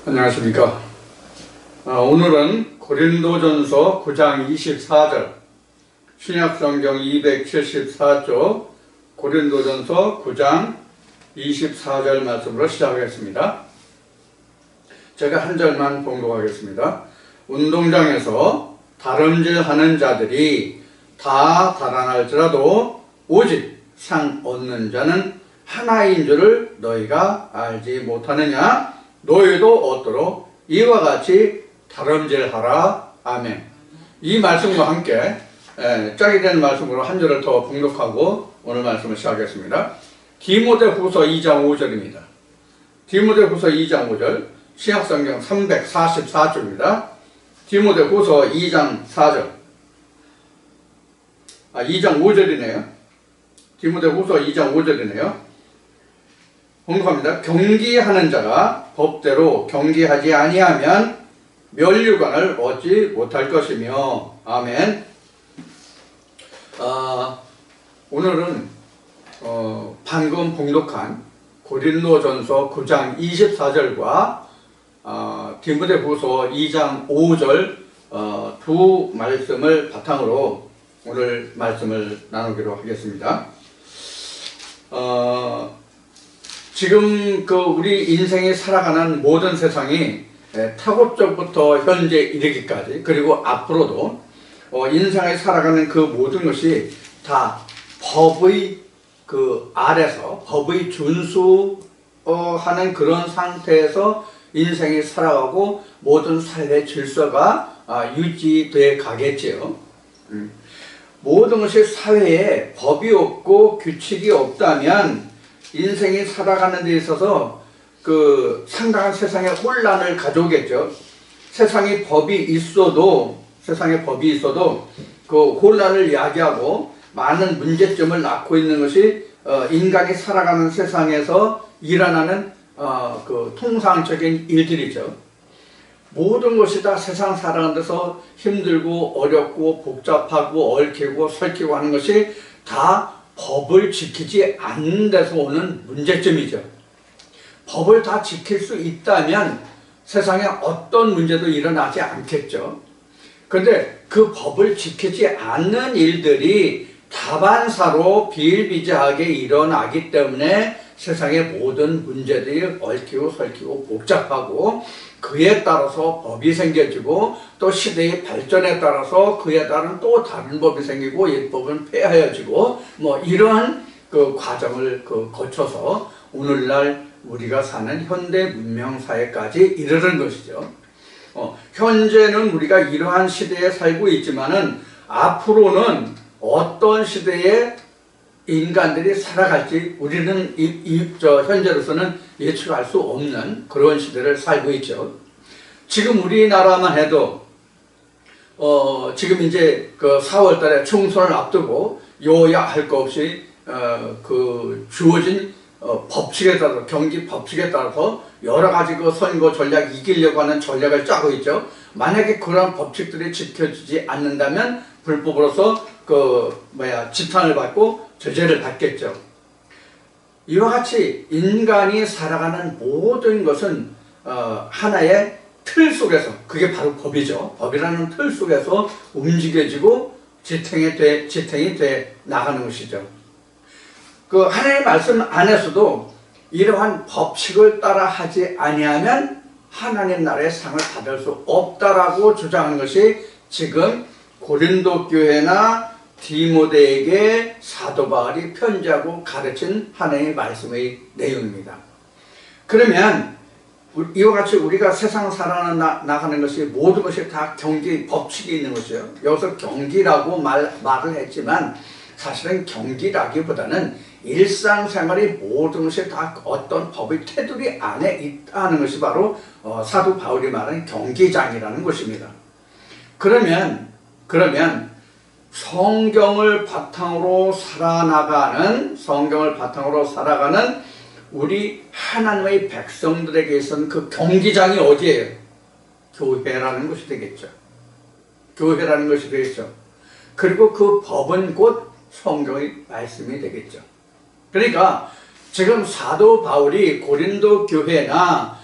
안녕하십니까. 오늘은 고린도전서 9장 24절, 신약성경 274쪽 고린도전서 9장 24절 말씀으로 시작하겠습니다. 제가 한 절만 봉독하겠습니다. 운동장에서 다름질하는 자들이 다 달아날지라도 오직 상 얻는 자는 하나인 줄을 너희가 알지 못하느냐? 너희도 얻도록 이와 같이 다름질하라. 아멘. 이 말씀과 함께 짝이 된 말씀으로 한 절을 더 봉독하고 오늘 말씀을 시작하겠습니다. 디모데후서 2장 5절입니다. 디모데후서 2장 5절, 신약성경 344쪽입니다. 디모데후서 2장 4절, 2장 5절이네요. 디모데후서 2장 5절이네요. 봉독합니다. 경기하는 자가 법대로 경기하지 아니하면 면류관을 얻지 못할 것이며. 아멘. 오늘은 방금 봉독한 고린도전서 9장 24절과 디모데후서 2장 5절 두 말씀을 바탕으로 오늘 말씀을 나누기로 하겠습니다. 지금 우리 인생이 살아가는 모든 세상이 타고적부터 현재 이르기까지, 그리고 앞으로도 인생이 살아가는 그 모든 것이 다 법의 아래서 법의 준수하는 그런 상태에서 인생이 살아가고 모든 삶의 질서가 유지돼 가겠지요. 모든 것이 사회에 법이 없고 규칙이 없다면 인생이 살아가는 데 있어서 상당한 세상의 혼란을 가져오겠죠. 세상에 법이 있어도 그 혼란을 야기하고 많은 문제점을 낳고 있는 것이 인간이 살아가는 세상에서 일어나는 통상적인 일들이죠. 모든 것이 다 세상 살아가는 데서 힘들고 어렵고 복잡하고 얽히고 설키고 하는 것이 다 법을 지키지 않는 데서 오는 문제점이죠. 법을 다 지킬 수 있다면 세상에 어떤 문제도 일어나지 않겠죠. 그런데 그 법을 지키지 않는 일들이 다반사로 비일비재하게 일어나기 때문에 세상의 모든 문제들이 얽히고 설키고 복잡하고, 그에 따라서 법이 생겨지고 또 시대의 발전에 따라서 그에 따른 또 다른 법이 생기고 이 법은 폐하여지고 이러한 과정을 거쳐서 오늘날 우리가 사는 현대 문명 사회까지 이르는 것이죠. 현재는 우리가 이러한 시대에 살고 있지만은 앞으로는 어떤 시대에 인간들이 살아갈지 우리는 현재로서는 예측할 수 없는 그런 시대를 살고 있죠. 지금 우리나라만 해도 지금 이제 4월 달에 총선을 앞두고 여야 할 것 없이 주어진 법칙에 따라서, 경기 법칙에 따라서 여러 가지 선거 전략, 이기려고 하는 전략을 짜고 있죠. 만약에 그런 법칙들이 지켜지지 않는다면 불법으로서 지탄을 받고 제재를 받겠죠. 이와 같이 인간이 살아가는 모든 것은 하나의 틀 속에서, 그게 바로 법이죠. 법이라는 틀 속에서 움직여지고 지탱이 돼 나가는 것이죠. 하나님의 말씀 안에서도 이러한 법칙을 따라 하지 아니하면 하나님 나라의 상을 받을 수 없다라고 주장하는 것이 지금 고린도 교회나 디모데에게 사도 바울이 편지하고 가르친 하나님의 말씀의 내용입니다. 그러면 이와 같이 우리가 세상 살아나가는 것이 모든 것이 다 경기 법칙이 있는 것이죠. 여기서 경기라고 말을 했지만 사실은 경기라기보다는 일상생활의 모든 것이 다 어떤 법의 테두리 안에 있다는 것이 바로 사도 바울이 말하는 경기장이라는 것입니다. 그러면 성경을 바탕으로 살아가는 우리 하나님의 백성들에게 있어서는 그 경기장이 어디예요? 교회라는 것이 되겠죠. 그리고 그 법은 곧 성경의 말씀이 되겠죠. 그러니까 지금 사도 바울이 고린도 교회나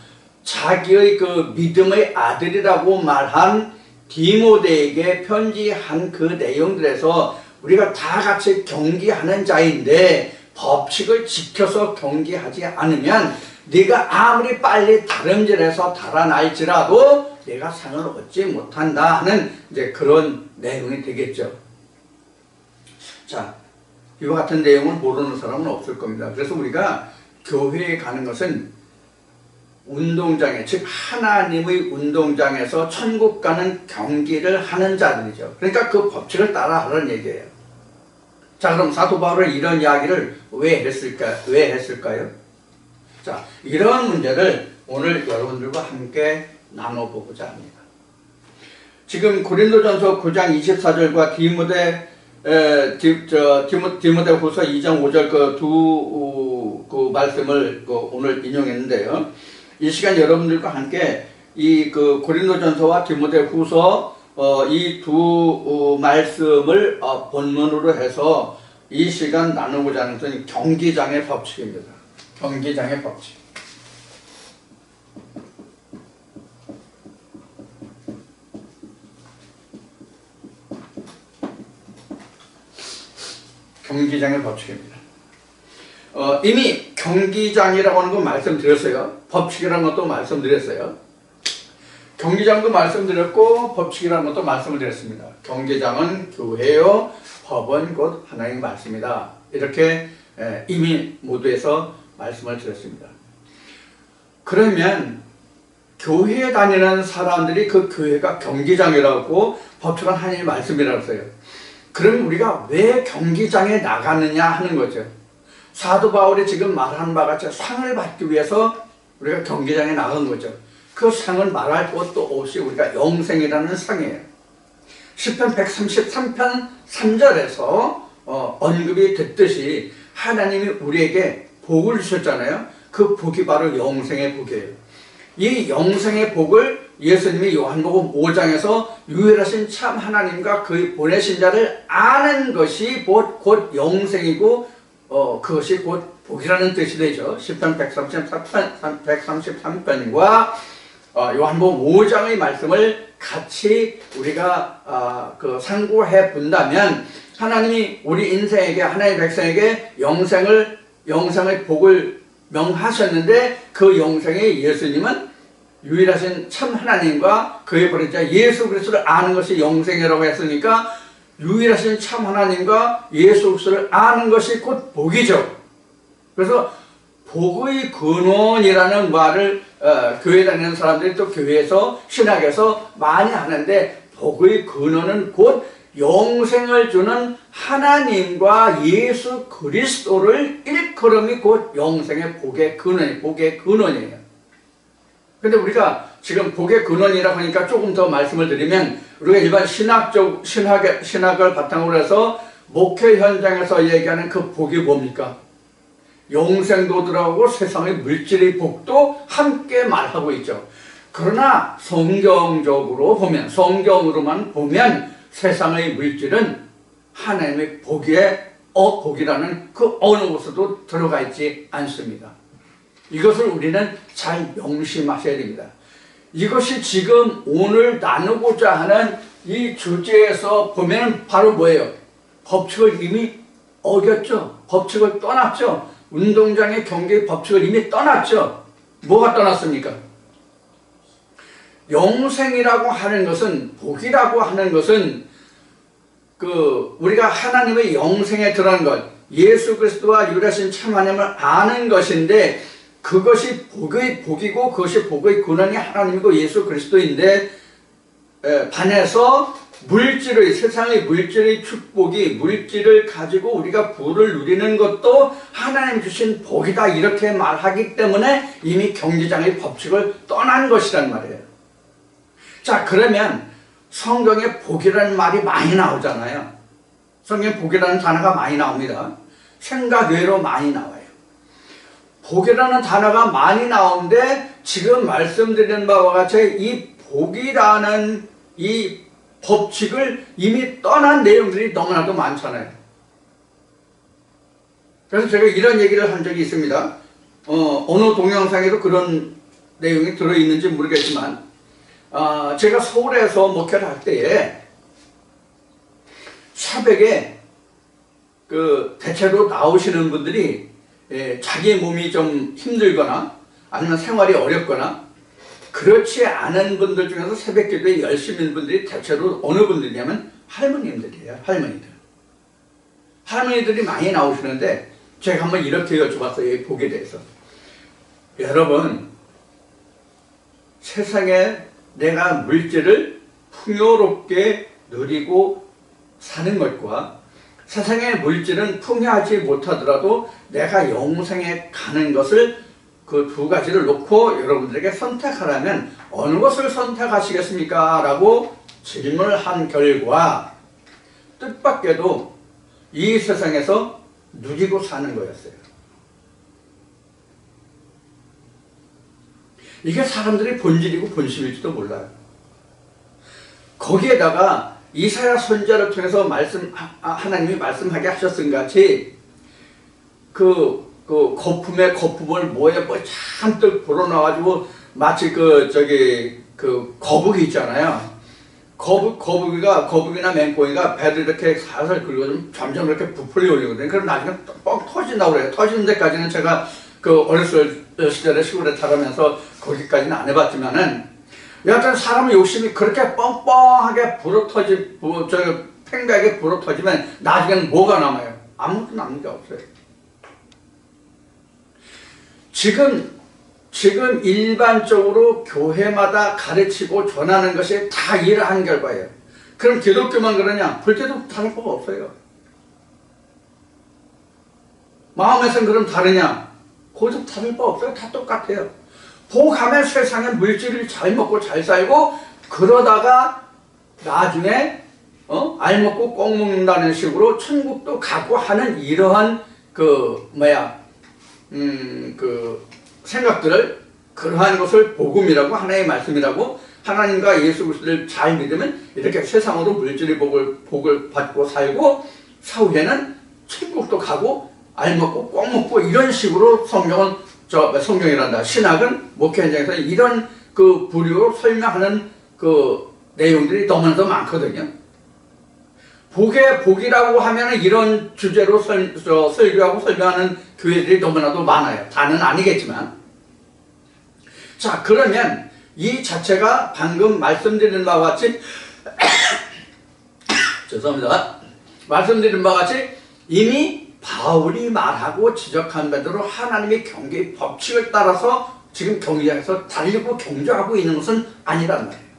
자기의 그 믿음의 아들이라고 말한 디모데에게 편지한 그 내용들에서 우리가 다 같이 경기하는 자인데 법칙을 지켜서 경기하지 않으면 네가 아무리 빨리 다름질해서 달아날지라도 내가 상을 얻지 못한다 하는 이제 그런 내용이 되겠죠. 자, 이와 같은 내용을 모르는 사람은 없을 겁니다. 그래서 우리가 교회에 가는 것은 운동장에, 즉 하나님의 운동장에서 천국 가는 경기를 하는 자들이죠. 그러니까 그 법칙을 따라하라는 얘기예요. 자, 그럼 사도 바울은 이런 이야기를 왜 했을까요? 자, 이런 문제를 오늘 여러분들과 함께 나눠보고자 합니다. 지금 고린도전서 9장 24절과 디모데후서 2장 5절 그 말씀을 오늘 인용했는데요. 이 시간 여러분들과 함께 이 그 고린도전서와 디모데후서 이 두 말씀을 본문으로 해서 이 시간 나누고자 하는 것은 경기장의 법칙입니다. 경기장의 법칙. 경기장의 법칙입니다. 이미 경기장이라고 하는 거 말씀드렸어요. 법칙이라는 것도 말씀드렸어요. 경기장도 말씀드렸고 법칙이라는 것도 말씀을 드렸습니다. 경기장은 교회요, 법은 곧 하나님의 말씀이다. 이렇게 이미 모두에서 말씀을 드렸습니다. 그러면 교회에 다니는 사람들이 그 교회가 경기장이라고 법칙은 하나님의 말씀이라고 써요. 그럼 우리가 왜 경기장에 나가느냐 하는 거죠. 사도 바울이 지금 말한 바가 상을 받기 위해서 우리가 경기장에 나간 거죠. 그 상을 말할 것도 없이 우리가 영생이라는 상이에요. 시편 133편 3절에서 언급이 됐듯이 하나님이 우리에게 복을 주셨잖아요. 그 복이 바로 영생의 복이에요. 이 영생의 복을 예수님이 요한복음 5장에서 유일하신 참 하나님과 그의 보내신 자를 아는 것이 곧 영생이고 그것이 곧 복이라는 뜻이 되죠. 시편 133편과 요한복음 5장의 말씀을 같이 우리가 상고해 본다면 하나님이 우리 인생에게, 하나님의 백성에게 영생의 복을 명하셨는데 그 영생의 예수님은 유일하신 참 하나님과 그의 보내신 자 예수 그리스도를 아는 것이 영생이라고 했으니까 유일하신 참 하나님과 예수 그리스도를 아는 것이 곧 복이죠. 그래서 복의 근원이라는 말을 교회 다니는 사람들이 또 교회에서 신학에서 많이 하는데 복의 근원은 곧 영생을 주는 하나님과 예수 그리스도를 일컬음이 곧 영생의 복의 근원이에요. 근데 우리가 지금 복의 근원이라고 하니까 조금 더 말씀을 드리면 우리가 일반 신학을 바탕으로 해서 목회 현장에서 얘기하는 그 복이 뭡니까? 영생도 들어가고 세상의 물질의 복도 함께 말하고 있죠. 그러나 성경으로만 보면 세상의 물질은 하나님의 복이라는 그 어느 곳에도 들어가 있지 않습니다. 이것을 우리는 잘 명심하셔야 됩니다. 이것이 지금 오늘 나누고자 하는 이 주제에서 보면 바로 뭐예요? 법칙을 이미 어겼죠. 법칙을 떠났죠. 운동장의 경기 법칙을 이미 떠났죠. 뭐가 떠났습니까? 영생이라고 하는 것은, 복이라고 하는 것은 우리가 하나님의 영생에 들어간 것, 예수 그리스도와 유일하신 참 하나님을 아는 것인데 그것이 복이고 그것이 복의 근원이 하나님이고 예수 그리스도인데 반해서 세상의 물질의 축복이 물질을 가지고 우리가 부를 누리는 것도 하나님 주신 복이다 이렇게 말하기 때문에 이미 경기장의 법칙을 떠난 것이란 말이에요. 자, 그러면 성경에 복이라는 말이 많이 나오잖아요. 성경에 복이라는 단어가 많이 나옵니다. 생각 외로 많이 나와요. 복이라는 단어가 많이 나오는데 지금 말씀드린 바와 같이 이 복이라는 이 법칙을 이미 떠난 내용들이 너무나도 많잖아요. 그래서 제가 이런 얘기를 한 적이 있습니다. 어느 동영상에도 그런 내용이 들어있는지 모르겠지만 제가 서울에서 목회를 할 때에 새벽에 그 대체로 나오시는 분들이 자기 몸이 좀 힘들거나 아니면 생활이 어렵거나 그렇지 않은 분들 중에서 새벽 기도에 열심히 있는 분들이 대체로 어느 분들이냐면 할머님들이에요. 할머니들이 많이 나오시는데 제가 한번 이렇게 여쭤봤어요. 이 복에 대해서. 여러분, 세상에 내가 물질을 풍요롭게 누리고 사는 것과 세상의 물질은 풍요하지 못하더라도 내가 영생에 가는 것을 그 두 가지를 놓고 여러분들에게 선택하라면 어느 것을 선택하시겠습니까? 라고 질문을 한 결과 뜻밖에도 이 세상에서 누리고 사는 거였어요. 이게 사람들의 본질이고 본심일지도 몰라요. 거기에다가 이사야 선지자를 통해서 하나님이 말씀하게 하셨은 같이 그 거품에 거품을 뭐에 잔뜩 불어넣어가지고 마치 그 거북이 있잖아요. 거북이나 맹꽁이가 배를 이렇게 살살 긁어주면 점점 이렇게 부풀려 올리거든요. 그럼 나중에 뻥 터진다고 그래요. 터지는 데까지는 제가 그 어렸을 시절에 시골에 자라면서 거기까지는 안 해봤지만은 여하튼 사람의 욕심이 그렇게 뻥뻥하게 팽배하게 불어터지면 나중에는 뭐가 남아요? 아무것도 남는 게 없어요. 지금 일반적으로 교회마다 가르치고 전하는 것이 다 이러한 결과예요. 그럼 기독교만 그러냐? 불교도 다를 바가 없어요. 마음에서는 그럼 다르냐? 그것도 다를 바 없어요. 다 똑같아요. 복하면 세상에 물질을 잘 먹고 잘 살고 그러다가 나중에 알 먹고 꼭 먹는다는 식으로 천국도 가고 하는 이러한 생각들을 그러한 것을 복음이라고 하나님의 말씀이라고 하나님과 예수 그리스도를 잘 믿으면 이렇게 세상으로 물질의 복을 받고 살고 사후에는 천국도 가고 알 먹고 꼭 먹고 이런 식으로 성경이란다. 신학은 목회 현장에서 이런 그 부류로 설명하는 그 내용들이 너무나도 많거든요. 복이라고 하면은 이런 주제로 설교하고 설명하는 교회들이 너무나도 많아요. 다는 아니겠지만. 자, 그러면 이 자체가 방금 말씀드린 바와 같이 죄송합니다. 말씀드린 바와 같이 이미 바울이 말하고 지적한 바대로 하나님의 경계의 법칙을 따라서 지금 경기장에서 달리고 경주하고 있는 것은 아니란 말이에요.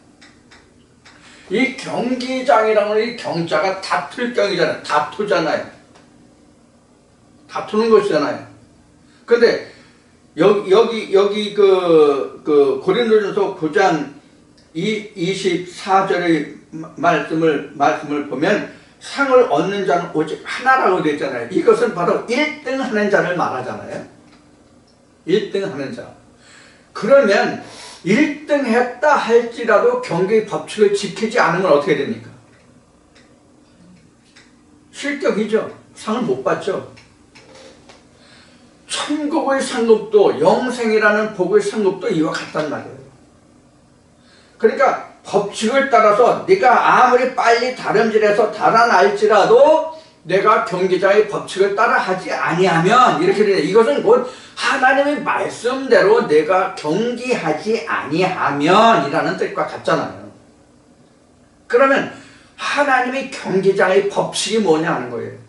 이 경기장이라는 이 경자가 다툴 경기잖아요. 다투잖아요. 다투는 것이잖아요. 근데 여기 그 고린도전서 9장 24절의 말씀을 보면 상을 얻는 자는 오직 하나라고 되어 있잖아요. 이것은 바로 1등 하는 자를 말하잖아요. 1등 하는 자. 그러면 1등 했다 할지라도 경계의 법칙을 지키지 않으면 어떻게 됩니까? 실격이죠. 상을 못 받죠. 천국의 상급도 영생이라는 복의 상급도 이와 같단 말이에요. 그러니까 법칙을 따라서 네가 아무리 빨리 다름질해서 달아날지라도 내가 경기자의 법칙을 따라 하지 아니하면 이렇게 되네. 이것은 곧 하나님의 말씀대로 내가 경기하지 아니하면 이라는 뜻과 같잖아요. 그러면 하나님의 경기자의 법칙이 뭐냐 하는 거예요.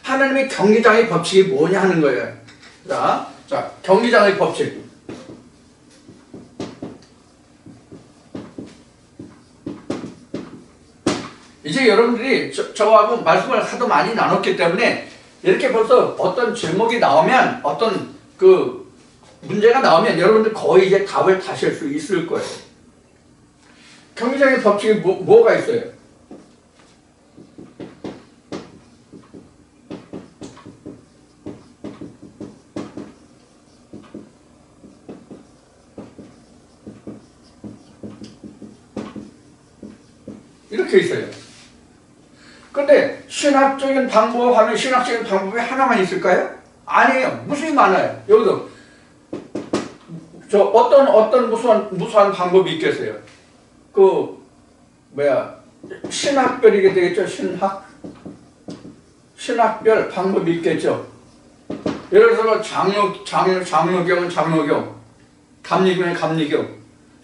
하나님의 경기장의 법칙이 뭐냐 하는 거예요. 자, 경기장의 법칙. 이제 여러분들이 저하고 말씀을 하도 많이 나눴기 때문에 이렇게 벌써 어떤 제목이 나오면 어떤 그 문제가 나오면 여러분들 거의 이제 답을 다실 수 있을 거예요. 경기장의 법칙이 뭐가 있어요? 이렇게 있어요. 근데 신학적인 방법하면 신학적인 방법이 하나만 있을까요? 아니에요. 무수히 많아요. 여기도 저 어떤 무수한 방법이 있겠어요? 그 신학별이게 되겠죠. 신학별 방법이 있겠죠. 예를 들어 장로교면 장로교, 감리교면 감리교,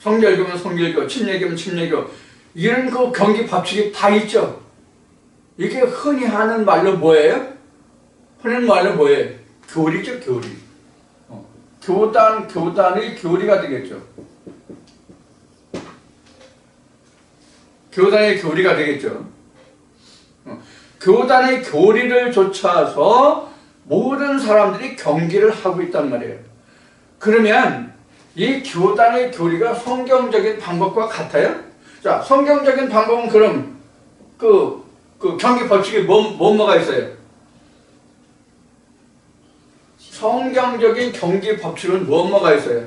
성결교면 성결교, 침례교면 침례교, 이런 그 경기 법칙이 다 있죠. 이게 흔히 하는 말로 뭐예요? 흔히 말로 뭐예요? 교리죠, 교리. 교단의 교리가 되겠죠. 교단의 교리가 되겠죠. 교단의 교리를 좇아서 모든 사람들이 경기를 하고 있단 말이에요. 그러면 이 교단의 교리가 성경적인 방법과 같아요? 자, 성경적인 방법은 그럼 그 경기 법칙이 뭐가 있어요? 성경적인 경기 법칙은 뭐가 있어요?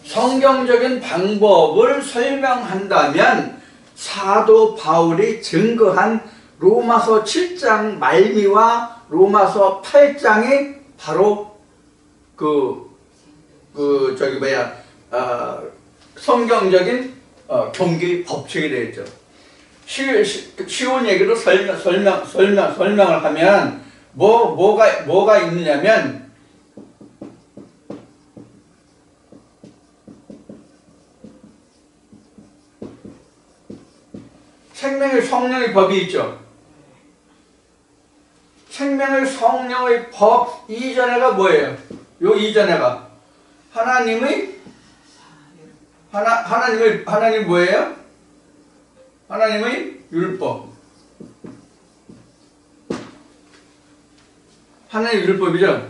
성경적인 방법을 설명한다면 사도 바울이 증거한 로마서 7장 말미와 로마서 8장이 바로 성경적인 경기 법칙이 되겠죠. 쉬운 얘기로 설명을 하면 뭐가 있느냐면 생명의 성령의 법이 있죠. 생명의 성령의 법 이전에가 뭐예요? 요 이전에가 하나님이 뭐예요? 하나님의 율법. 하나님의 율법이죠.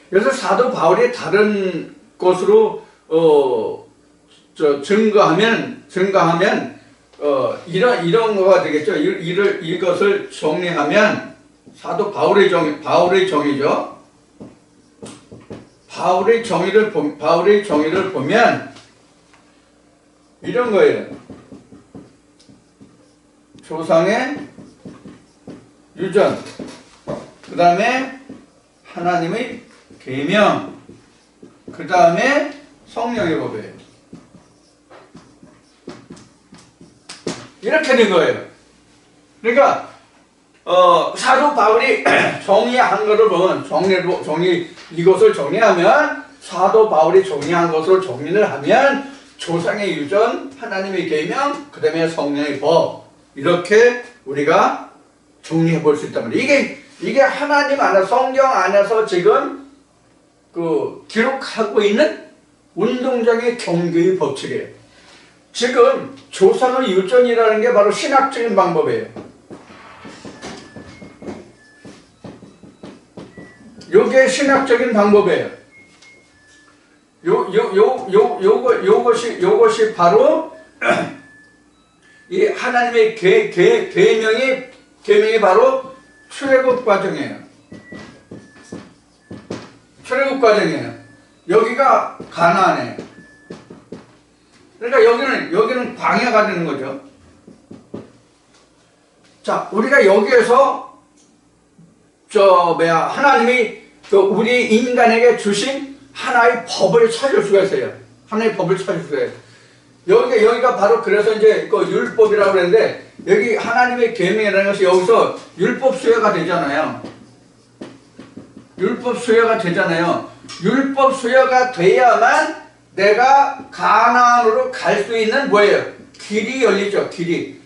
그래서 사도 바울이 다른 것으로 증거하면 이런 거가 되겠죠. 이것을 정리하면 사도 바울의 정의죠. 바울의 정의를 보면 이런 거예요. 조상의 유전, 그 다음에 하나님의 계명, 그 다음에 성령의 법이에요. 이렇게 된 거예요. 그러니까 사도 바울이 정리한 것을 보면 이것을 정리하면 사도 바울이 정리한 것으로 정리를 하면 조상의 유전, 하나님의 계명, 그 다음에 성령의 법, 이렇게 우리가 정리해 볼 수 있단 말이에요. 이게 하나님 안에서, 성경 안에서 지금 기록하고 있는 운동장의 경계의 법칙이에요. 지금 조상의 유전이라는 게 바로 신학적인 방법이에요. 요게 신학적인 방법이에요. 요것이 바로 이 하나님의 계명이 바로 출애굽 과정이에요. 출애굽 과정이에요. 여기가 가나안이에요. 그러니까 여기는 광야가 되는 거죠. 자, 우리가 여기에서 하나님이 우리 인간에게 주신 하나의 법을 찾을 수가 있어요. 하나의 법을 찾을 수가 있어요. 여기가 바로 그래서 이제 율법이라고 그러는데, 여기 하나님의 계명이라는 것이 여기서 율법 수여가 되잖아요. 율법 수여가 돼야만 내가 가나안으로 갈 수 있는 뭐예요? 길이 열리죠.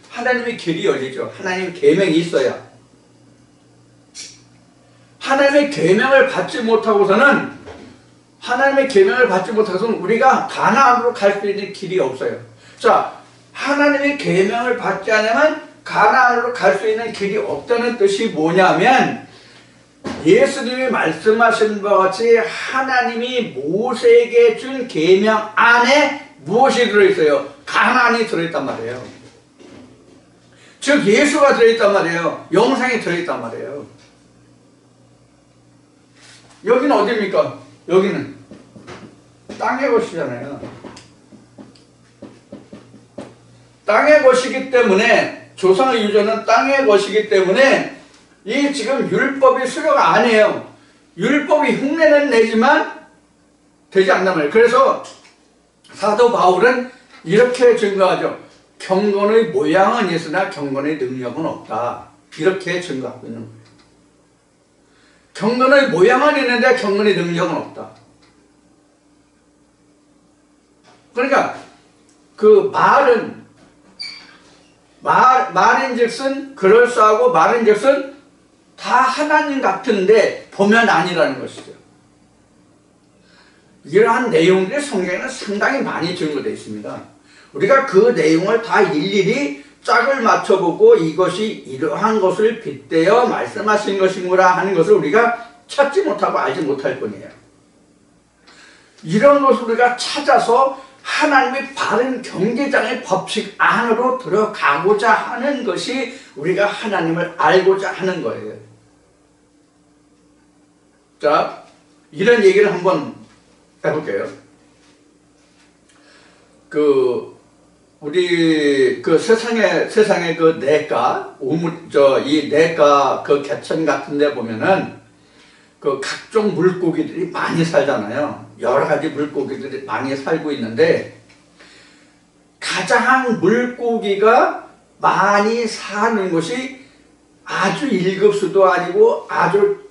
하나님의 길이 열리죠. 하나님의 계명이 있어야. 하나님의 계명을 받지 못하고서는 우리가 가나안으로 갈 수 있는 길이 없어요. 자, 하나님의 계명을 받지 않으면 가나안으로 갈 수 있는 길이 없다는 뜻이 뭐냐면, 예수님이 말씀하신 바와 같이 하나님이 모세에게 준 계명 안에 무엇이 들어있어요? 가나안이 들어있단 말이에요. 즉 예수가 들어있단 말이에요. 영생이 들어있단 말이에요. 여기는 어디입니까? 여기는 땅의 것이잖아요. 땅의 것이기 때문에, 조상의 유전은 땅의 것이기 때문에 이 지금 율법이 수요가 아니에요. 율법이 흉내는 내지만 되지 않단 말이에요. 그래서 사도 바울은 이렇게 증거하죠. 경건의 모양은 있으나 경건의 능력은 없다. 이렇게 증거하고 있는 거예요. 경건의 모양은 있는데 경건의 능력은 없다. 그러니까 그 말인즉슨 그럴싸하고 말인즉슨 다 하나님 같은데 보면 아니라는 것이죠. 이러한 내용들이 성경에는 상당히 많이 증거되어 있습니다. 우리가 그 내용을 다 일일이 짝을 맞춰보고 이것이 이러한 것을 빗대어 말씀하신 것인구나 하는 것을 우리가 찾지 못하고 알지 못할 뿐이에요. 이런 것을 우리가 찾아서 하나님의 바른 경계장의 법칙 안으로 들어가고자 하는 것이 우리가 하나님을 알고자 하는 거예요. 자, 이런 얘기를 한번 해볼게요. 우리 세상의 그 내과, 이 내과 그 개천 같은 데 보면은 그 각종 물고기들이 많이 살잖아요. 여러 가지 물고기들이 많이 살고 있는데 가장 물고기가 많이 사는 곳이 아주 1급수도 아니고 아주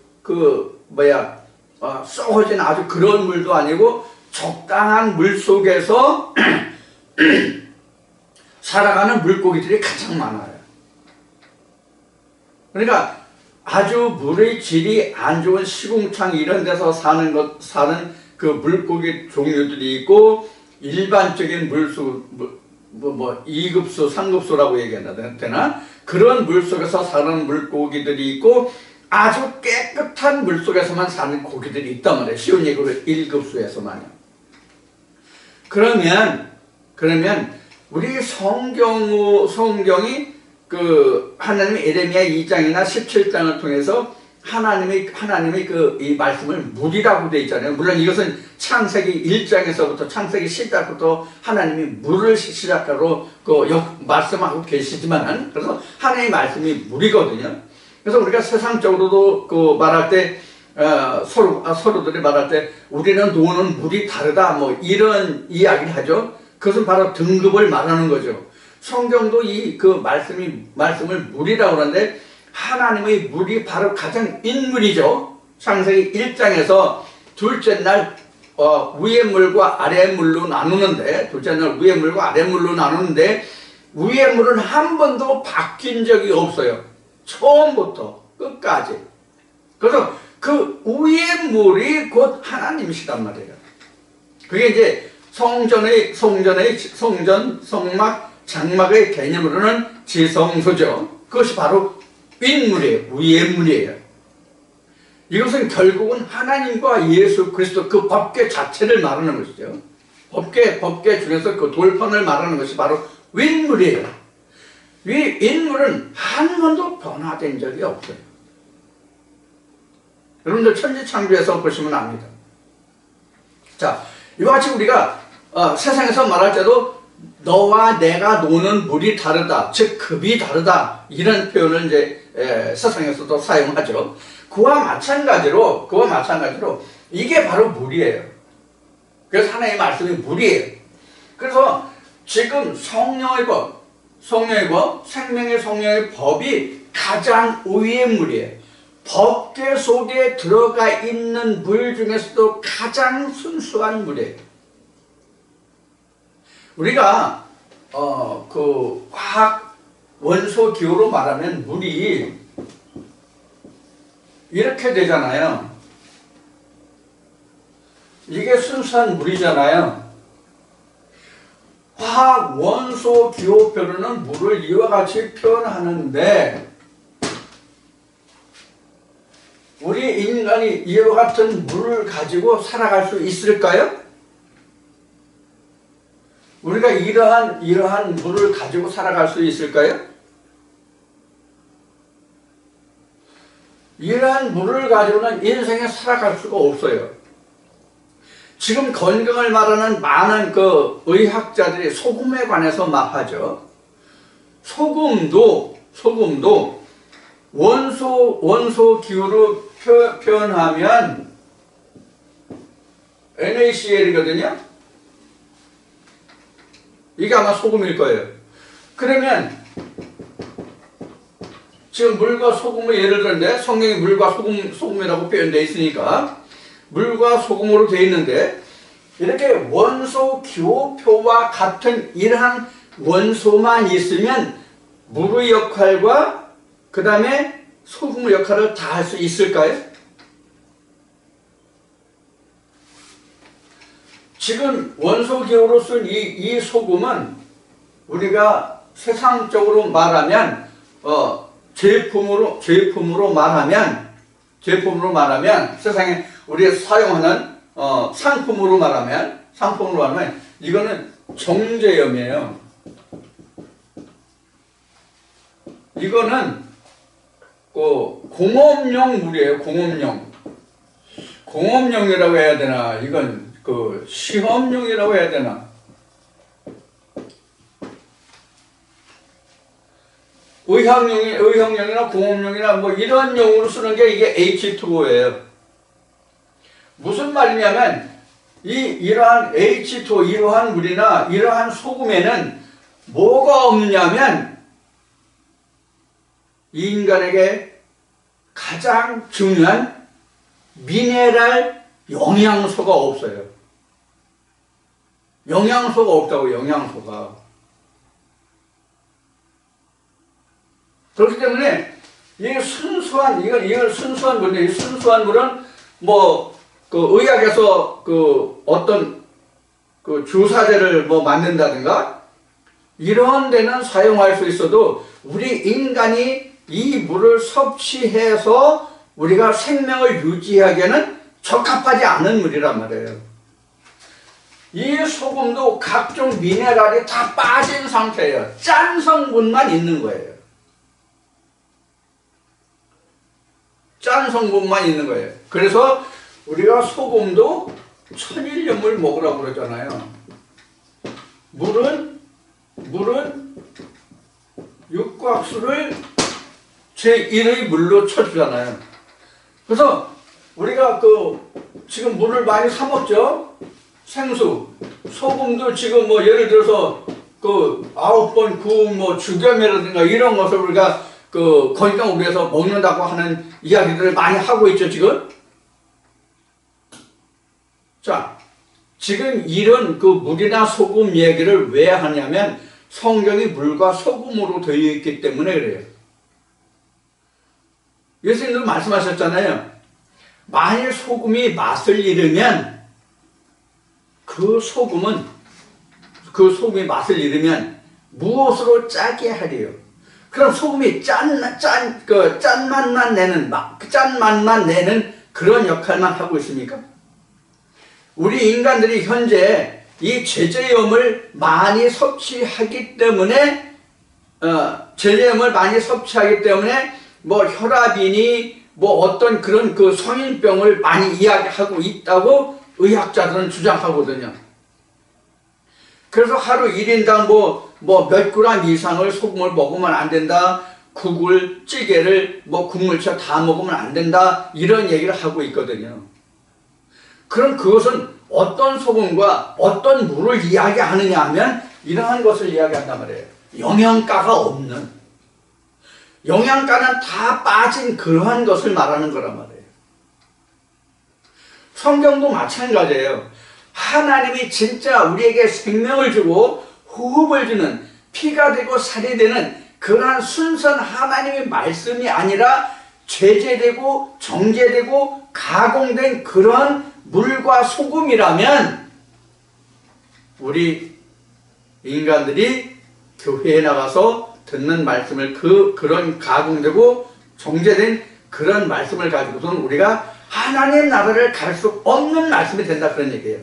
썩어진 아주 그런 물도 아니고 적당한 물 속에서 살아가는 물고기들이 가장 많아요. 그러니까 아주 물의 질이 안 좋은 시궁창 이런 데서 사는 그 물고기 종류들이 있고, 일반적인 물수, 2급수, 3급수라고 얘기해야 되나? 그런 물 속에서 사는 물고기들이 있고, 아주 깨끗한 물 속에서만 사는 고기들이 있단 말이에요. 쉬운 얘기로 1급수에서만요. 그러면 우리 성경이 그 하나님의 에레미야 2장이나 17장을 통해서 하나님의 이 말씀을 물이라고 되어 있잖아요. 물론 이것은 창세기 1장에서부터 창세기 10장부터 하나님이 물을 시작으로 말씀하고 계시지만, 그래서 하나님의 말씀이 물이거든요. 그래서 우리가 세상적으로도 말할 때 서로들이 말할 때 우리는 노는 물이 다르다 이런 이야기를 하죠. 그것은 바로 등급을 말하는 거죠. 성경도 말씀을 물이라고 하는데, 하나님의 물이 바로 가장 인물이죠. 창세기 1장에서 둘째 날 위의 물과 아래의 물로 나누는데, 위의 물은 한 번도 바뀐 적이 없어요. 처음부터 끝까지. 그래서 그 위의 물이 곧 하나님이시단 말이에요. 그게 이제 성전, 성막, 장막의 개념으로는 지성소죠. 그것이 바로 윗물이에요. 위의 물이에요. 이것은 결국은 하나님과 예수 그리스도 그 법궤 자체를 말하는 것이죠. 법궤 중에서 그 돌판을 말하는 것이 바로 윗물이에요. 윗물은 한 번도 변화된 적이 없어요. 여러분들 천지창조에서 보시면 압니다. 자, 이와 같이 우리가 세상에서 말할 때도 너와 내가 노는 물이 다르다, 즉 급이 다르다, 이런 표현을 이제 세상에서도 사용하죠. 그와 마찬가지로 이게 바로 물이에요. 그래서 하나님의 말씀이 물이에요. 그래서 지금 성령의 법, 생명의 성령의 법이 가장 위의 물이에요. 법궤 속에 들어가 있는 물 중에서도 가장 순수한 물이에요. 우리가 화학 원소 기호로 말하면 물이 이렇게 되잖아요. 이게 순수한 물이잖아요. 화학 원소 기호표로는 물을 이와 같이 표현하는데, 우리 인간이 이와 같은 물을 가지고 살아갈 수 있을까요? 우리가 이러한 물을 가지고 살아갈 수 있을까요? 이러한 물을 가지고는 인생에 살아갈 수가 없어요. 지금 건강을 말하는 많은 그 의학자들이 소금에 관해서 말하죠. 소금도 원소 기호로 표현하면 NaCl이거든요. 이게 아마 소금일 거예요. 그러면 지금 물과 소금을 예를 들었는데 성경에 물과 소금이라고 표현되어 있으니까 물과 소금으로 되어 있는데 이렇게 원소 기호표와 같은 이러한 원소만 있으면 물의 역할과 그 다음에 소금의 역할을 다 할 수 있을까요? 지금 원소 기호로 쓴 이 소금은 우리가 세상적으로 말하면 제품으로 말하면 세상에 우리가 사용하는 상품으로 말하면 이거는 정제염이에요. 이거는 공업용 물이에요. 공업용이라고 해야 되나? 이건 시험용이라고 해야 되나? 의학용이나 공업용이나 뭐 이런 용으로 쓰는 게 이게 H2O예요. 무슨 말이냐면 이러한 H2O, 이러한 물이나 이러한 소금에는 뭐가 없느냐면 이 인간에게 가장 중요한 미네랄 영양소가 없어요. 영양소가 없다고, 영양소가. 그렇기 때문에 이건 순수한 물인데, 이 순수한 물은 의학에서 어떤 주사제를 만든다든가 이런 데는 사용할 수 있어도 우리 인간이 이 물을 섭취해서 우리가 생명을 유지하기에는 적합하지 않은 물이란 말이에요. 이 소금도 각종 미네랄이 다 빠진 상태예요. 짠 성분만 있는 거예요. 짠 성분만 있는 거예요. 그래서 우리가 소금도 천일염을 먹으라고 그러잖아요. 물은 육각수를 제1의 물로 쳐주잖아요. 그래서 우리가 지금 물을 많이 사 먹죠? 생수, 소금도 지금 예를 들어서 9번 구운 죽염이라든가 이런 것을 우리가 건강을 위해서 먹는다고 하는 이야기들을 많이 하고 있죠, 지금? 자, 지금 이런 물이나 소금 얘기를 왜 하냐면 성경이 물과 소금으로 되어 있기 때문에 그래요. 예수님도 말씀하셨잖아요. 만일 소금이 맛을 잃으면 그 소금이 맛을 잃으면 무엇으로 짜게 하리요? 그럼 소금이 짠맛만 내는 그런 역할만 하고 있습니까? 우리 인간들이 현재 이 제제염을 많이 섭취하기 때문에 혈압이니 어떤 그런 성인병을 많이 이야기하고 있다고 의학자들은 주장하거든요. 그래서 하루 1인당 몇 그램 이상을 소금을 먹으면 안 된다. 국을, 찌개를, 국물차 다 먹으면 안 된다. 이런 얘기를 하고 있거든요. 그럼 그것은 어떤 소금과 어떤 물을 이야기하느냐 하면 이러한 것을 이야기한단 말이에요. 영양가가 없는, 영양가는 다 빠진 그러한 것을 말하는 거란 말이에요. 성경도 마찬가지예요. 하나님이 진짜 우리에게 생명을 주고 호흡을 주는, 피가 되고 살이 되는 그러한 순수한 하나님의 말씀이 아니라 제재되고 정제되고 가공된 그런 물과 소금이라면 우리 인간들이 교회에 나가서 듣는 말씀을 그런 가공되고 정제된 그런 말씀을 가지고서는 우리가 하나님의 나라를 갈 수 없는 말씀이 된다, 그런 얘기예요.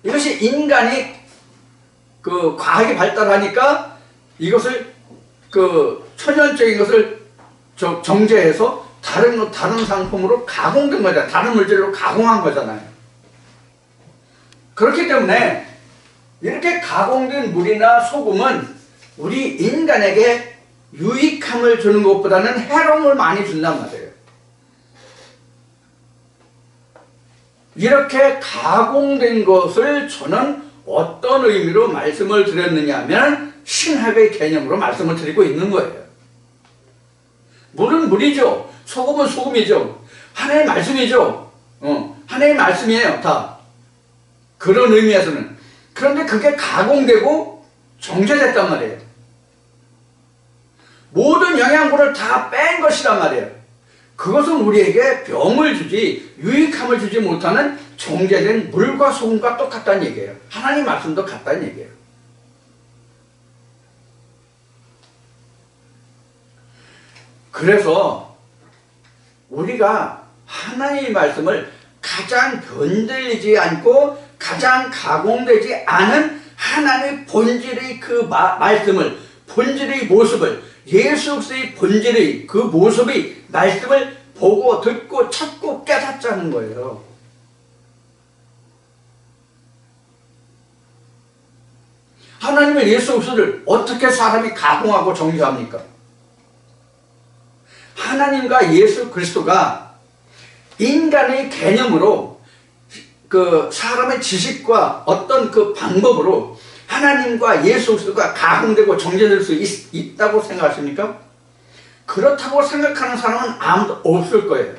이것이 인간이 과학이 발달하니까 이것을 천연적인 것을 정제해서 다른 상품으로 가공된 거잖아요. 다른 물질로 가공한 거잖아요. 그렇기 때문에 이렇게 가공된 물이나 소금은 우리 인간에게 유익함을 주는 것보다는 해로움을 많이 준단 말이에요. 이렇게 가공된 것을 저는 어떤 의미로 말씀을 드렸느냐 하면 신학의 개념으로 말씀을 드리고 있는 거예요. 물은 물이죠. 소금은 소금이죠. 하나님의 말씀이죠. 하나님의 말씀이에요. 다. 그런 의미에서는. 그런데 그게 가공되고 정제됐단 말이에요. 모든 영양분을 다 뺀 것이란 말이에요. 그것은 우리에게 병을 주지 유익함을 주지 못하는 정제된 물과 소금과 똑같다는 얘기예요. 하나님 말씀도 같다는 얘기예요. 그래서 우리가 하나님의 말씀을 가장 변질되지 않고 가장 가공되지 않은 하나님의 본질의 그 말씀을, 본질의 모습을, 예수 그리스도의 본질의 그 모습의 말씀을 보고 듣고 찾고 깨닫자는 거예요. 하나님의 예수 그리스도를 어떻게 사람이 가공하고 정죄합니까? 하나님과 예수 그리스도가 인간의 개념으로 그 사람의 지식과 어떤 그 방법으로 하나님과 예수 그리스도가 가공되고 정제될 수 있다고 생각하십니까? 그렇다고 생각하는 사람은 아무도 없을 거예요.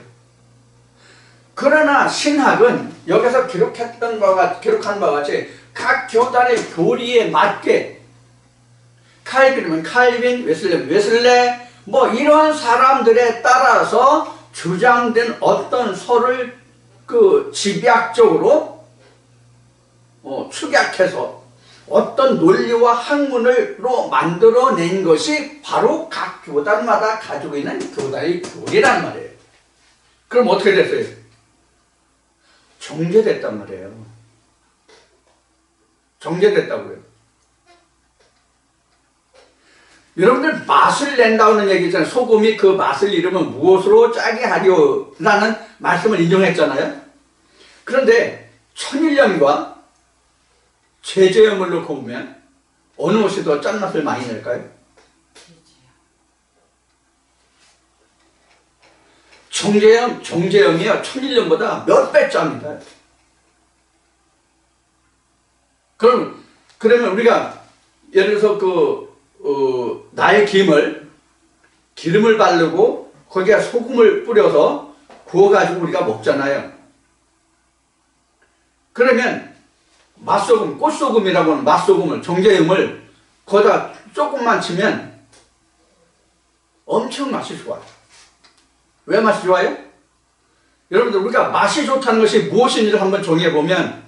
그러나 신학은 여기서 기록한 바와 같이 각 교단의 교리에 맞게 칼빈이면 칼빈, 웨슬레 뭐 이런 사람들에 따라서 주장된 어떤 설을 그 집약적으로 축약해서 어떤 논리와 학문으로 만들어낸 것이 바로 각 교단마다 가지고 있는 교단의 교리란 말이에요. 그럼 어떻게 됐어요? 정제됐단 말이에요. 정제됐다고요. 여러분들 맛을 낸다는 얘기 있잖아요. 소금이 그 맛을 잃으면 무엇으로 짜게 하려라는 말씀을 인용했잖아요. 그런데 천일염과 제제염을 넣고 보면 어느 것이 더 짠맛을 많이 낼까요? 정제염이요 천일염보다 몇 배 짭니다. 그러면 우리가 예를 들어서 나의 기름을 바르고 거기에 소금을 뿌려서 구워가지고 우리가 먹잖아요. 그러면 맛소금, 꽃소금이라고 하는 맛소금을, 정제염을 거기다 조금만 치면 엄청 맛이 좋아요. 왜 맛이 좋아요? 여러분들 우리가 맛이 좋다는 것이 무엇인지를 한번 정해보면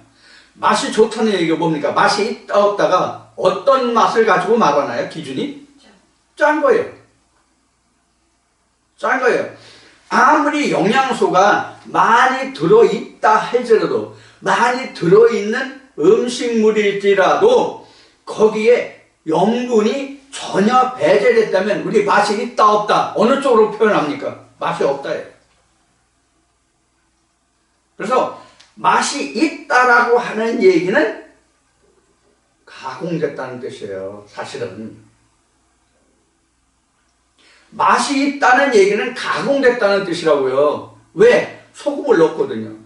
맛이 좋다는 얘기가 뭡니까? 맛이 있다 없다가 어떤 맛을 가지고 말하나요? 기준이? 짠 거예요. 짠 거예요. 아무리 영양소가 많이 들어있다 할지라도 많이 들어있는 음식물일지라도 거기에 염분이 전혀 배제됐다면 우리 맛이 있다 없다 어느 쪽으로 표현합니까? 맛이 없다예요. 그래서 맛이 있다라고 하는 얘기는 가공됐다는 뜻이에요. 사실은 맛이 있다는 얘기는 가공됐다는 뜻이라고요. 왜? 소금을 넣었거든요.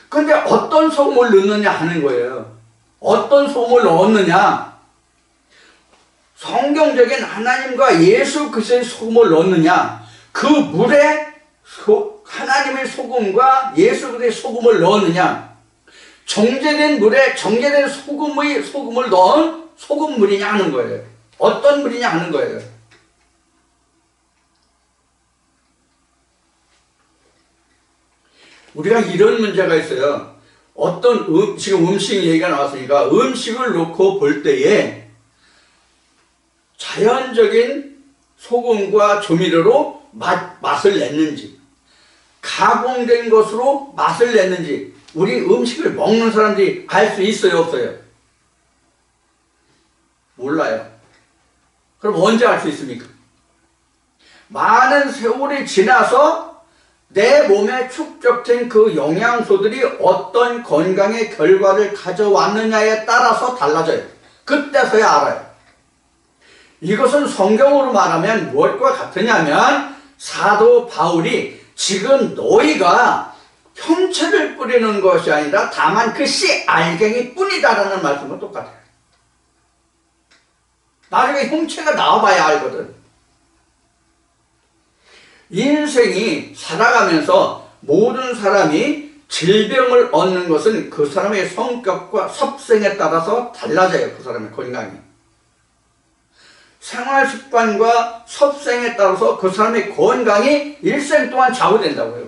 근데 어떤 소금을 넣느냐 하는 거예요. 어떤 소금을 넣었느냐? 성경적인 하나님과 예수 그리스도의 소금을 넣느냐? 그 물에 하나님의 소금과 예수 그리스도의 소금을 넣었느냐? 정제된 물에 정제된 소금을 넣은 소금물이냐 하는 거예요. 어떤 물이냐 하는 거예요. 우리가 이런 문제가 있어요. 어떤 지금 음식 얘기가 나왔으니까 음식을 놓고 볼 때에 자연적인 소금과 조미료로 맛을 냈는지 가공된 것으로 맛을 냈는지 우리 음식을 먹는 사람들이 알 수 있어요 없어요? 몰라요. 그럼 언제 알 수 있습니까? 많은 세월이 지나서 내 몸에 축적된 그 영양소들이 어떤 건강의 결과를 가져왔느냐에 따라서 달라져요. 그때서야 알아요. 이것은 성경으로 말하면 무엇과 같으냐면 사도 바울이 지금 너희가 형체를 뿌리는 것이 아니라 다만 그 씨 알갱이 뿐이다라는 말씀과 똑같아요. 나중에 형체가 나와봐야 알거든. 인생이 살아가면서 모든 사람이 질병을 얻는 것은 그 사람의 성격과 섭생에 따라서 달라져요. 그 사람의 건강이. 생활 습관과 섭생에 따라서 그 사람의 건강이 일생 동안 좌우된다고요.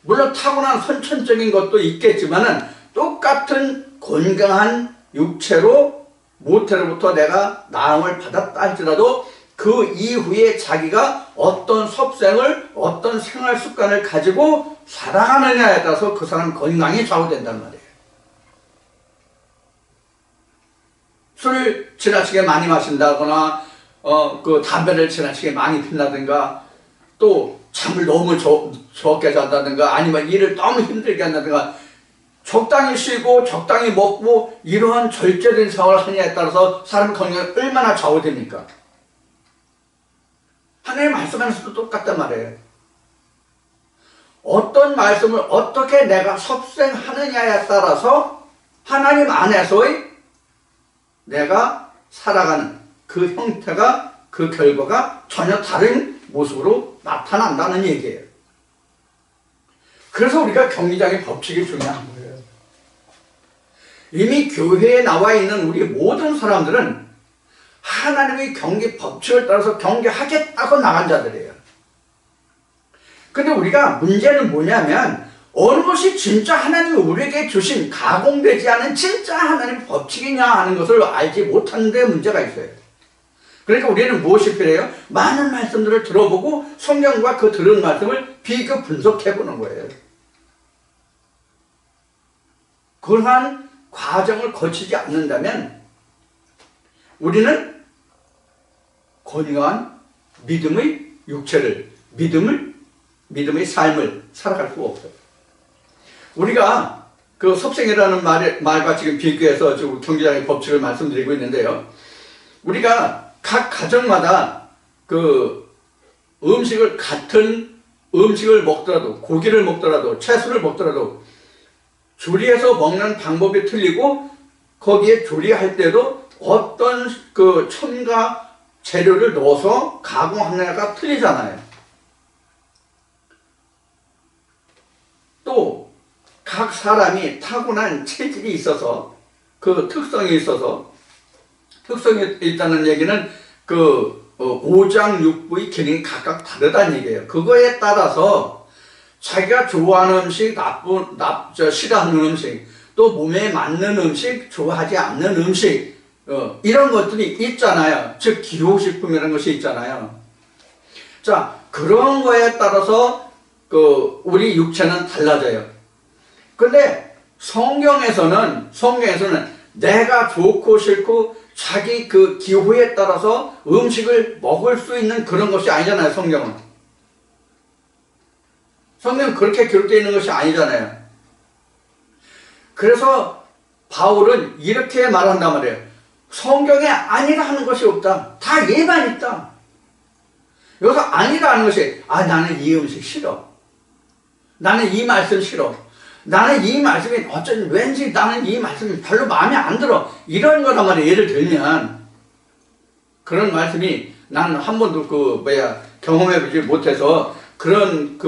물론 타고난 선천적인 것도 있겠지만은 똑같은 건강한 육체로 모태로부터 내가 나음을 받았다 할지라도 그 이후에 자기가 어떤 섭생을 어떤 생활 습관을 가지고 살아가느냐에 따라서 그 사람 건강이 좌우된단 말이에요. 술을 지나치게 많이 마신다거나 그 담배를 지나치게 많이 핀다든가 또 잠을 너무 적게 잔다든가 아니면 일을 너무 힘들게 한다든가 적당히 쉬고 적당히 먹고 이러한 절제된 생활을 하느냐에 따라서 사람 건강이 얼마나 좌우됩니까? 하나님 말씀에서도 똑같단 말이에요. 어떤 말씀을 어떻게 내가 섭생하느냐에 따라서 하나님 안에서의 내가 살아가는 그 형태가 그 결과가 전혀 다른 모습으로 나타난다는 얘기예요. 그래서 우리가 경기장의 법칙이 중요한 거예요. 이미 교회에 나와 있는 우리 모든 사람들은 하나님의 경기 법칙을 따라서 경기하겠다고 나간 자들이에요. 근데 우리가 문제는 뭐냐면 어느 것이 진짜 하나님이 우리에게 주신 가공되지 않은 진짜 하나님의 법칙이냐 하는 것을 알지 못하는 데 문제가 있어요. 그러니까 우리는 무엇이 필요해요? 많은 말씀들을 들어보고 성경과 그 들은 말씀을 비교 분석해 보는 거예요. 그러한 과정을 거치지 않는다면 우리는 건강한 믿음의 육체를, 믿음의 삶을 살아갈 수가 없어요. 우리가 그 섭생이라는 말과 지금 비교해서 지금 경기장의 법칙을 말씀드리고 있는데요. 우리가 각 가정마다 그 음식을 같은 음식을 먹더라도 고기를 먹더라도 채소를 먹더라도 조리해서 먹는 방법이 틀리고 거기에 조리할 때도 어떤 그 첨가 재료를 넣어서 가공하느냐가 틀리잖아요. 또 각 사람이 타고난 체질이 있어서 그 특성이 있다는 얘기는 그 오장육부의 기능이 각각 다르다는 얘기예요. 그거에 따라서 자기가 좋아하는 음식, 싫어하는 음식, 또 몸에 맞는 음식, 좋아하지 않는 음식, 이런 것들이 있잖아요. 즉 기호식품이라는 것이 있잖아요. 자, 그런 거에 따라서 그 우리 육체는 달라져요. 근데 성경에서는 내가 좋고 싫고 자기 그 기호에 따라서 음식을 먹을 수 있는 그런 것이 아니잖아요. 성경은 그렇게 기록되어 있는 것이 아니잖아요. 그래서 바울은 이렇게 말한단 말이에요. 성경에 아니라 하는 것이 없다. 다 예만 있다. 여기서 아니라 하는 것이 나는 이 음식 싫어. 나는 이 말씀 싫어. 나는 이 말씀이 왠지 나는 이 말씀이 별로 마음에 안 들어. 이런 거란 말이에요. 예를 들면 그런 말씀이 나는 한 번도 경험해보지 못해서 그런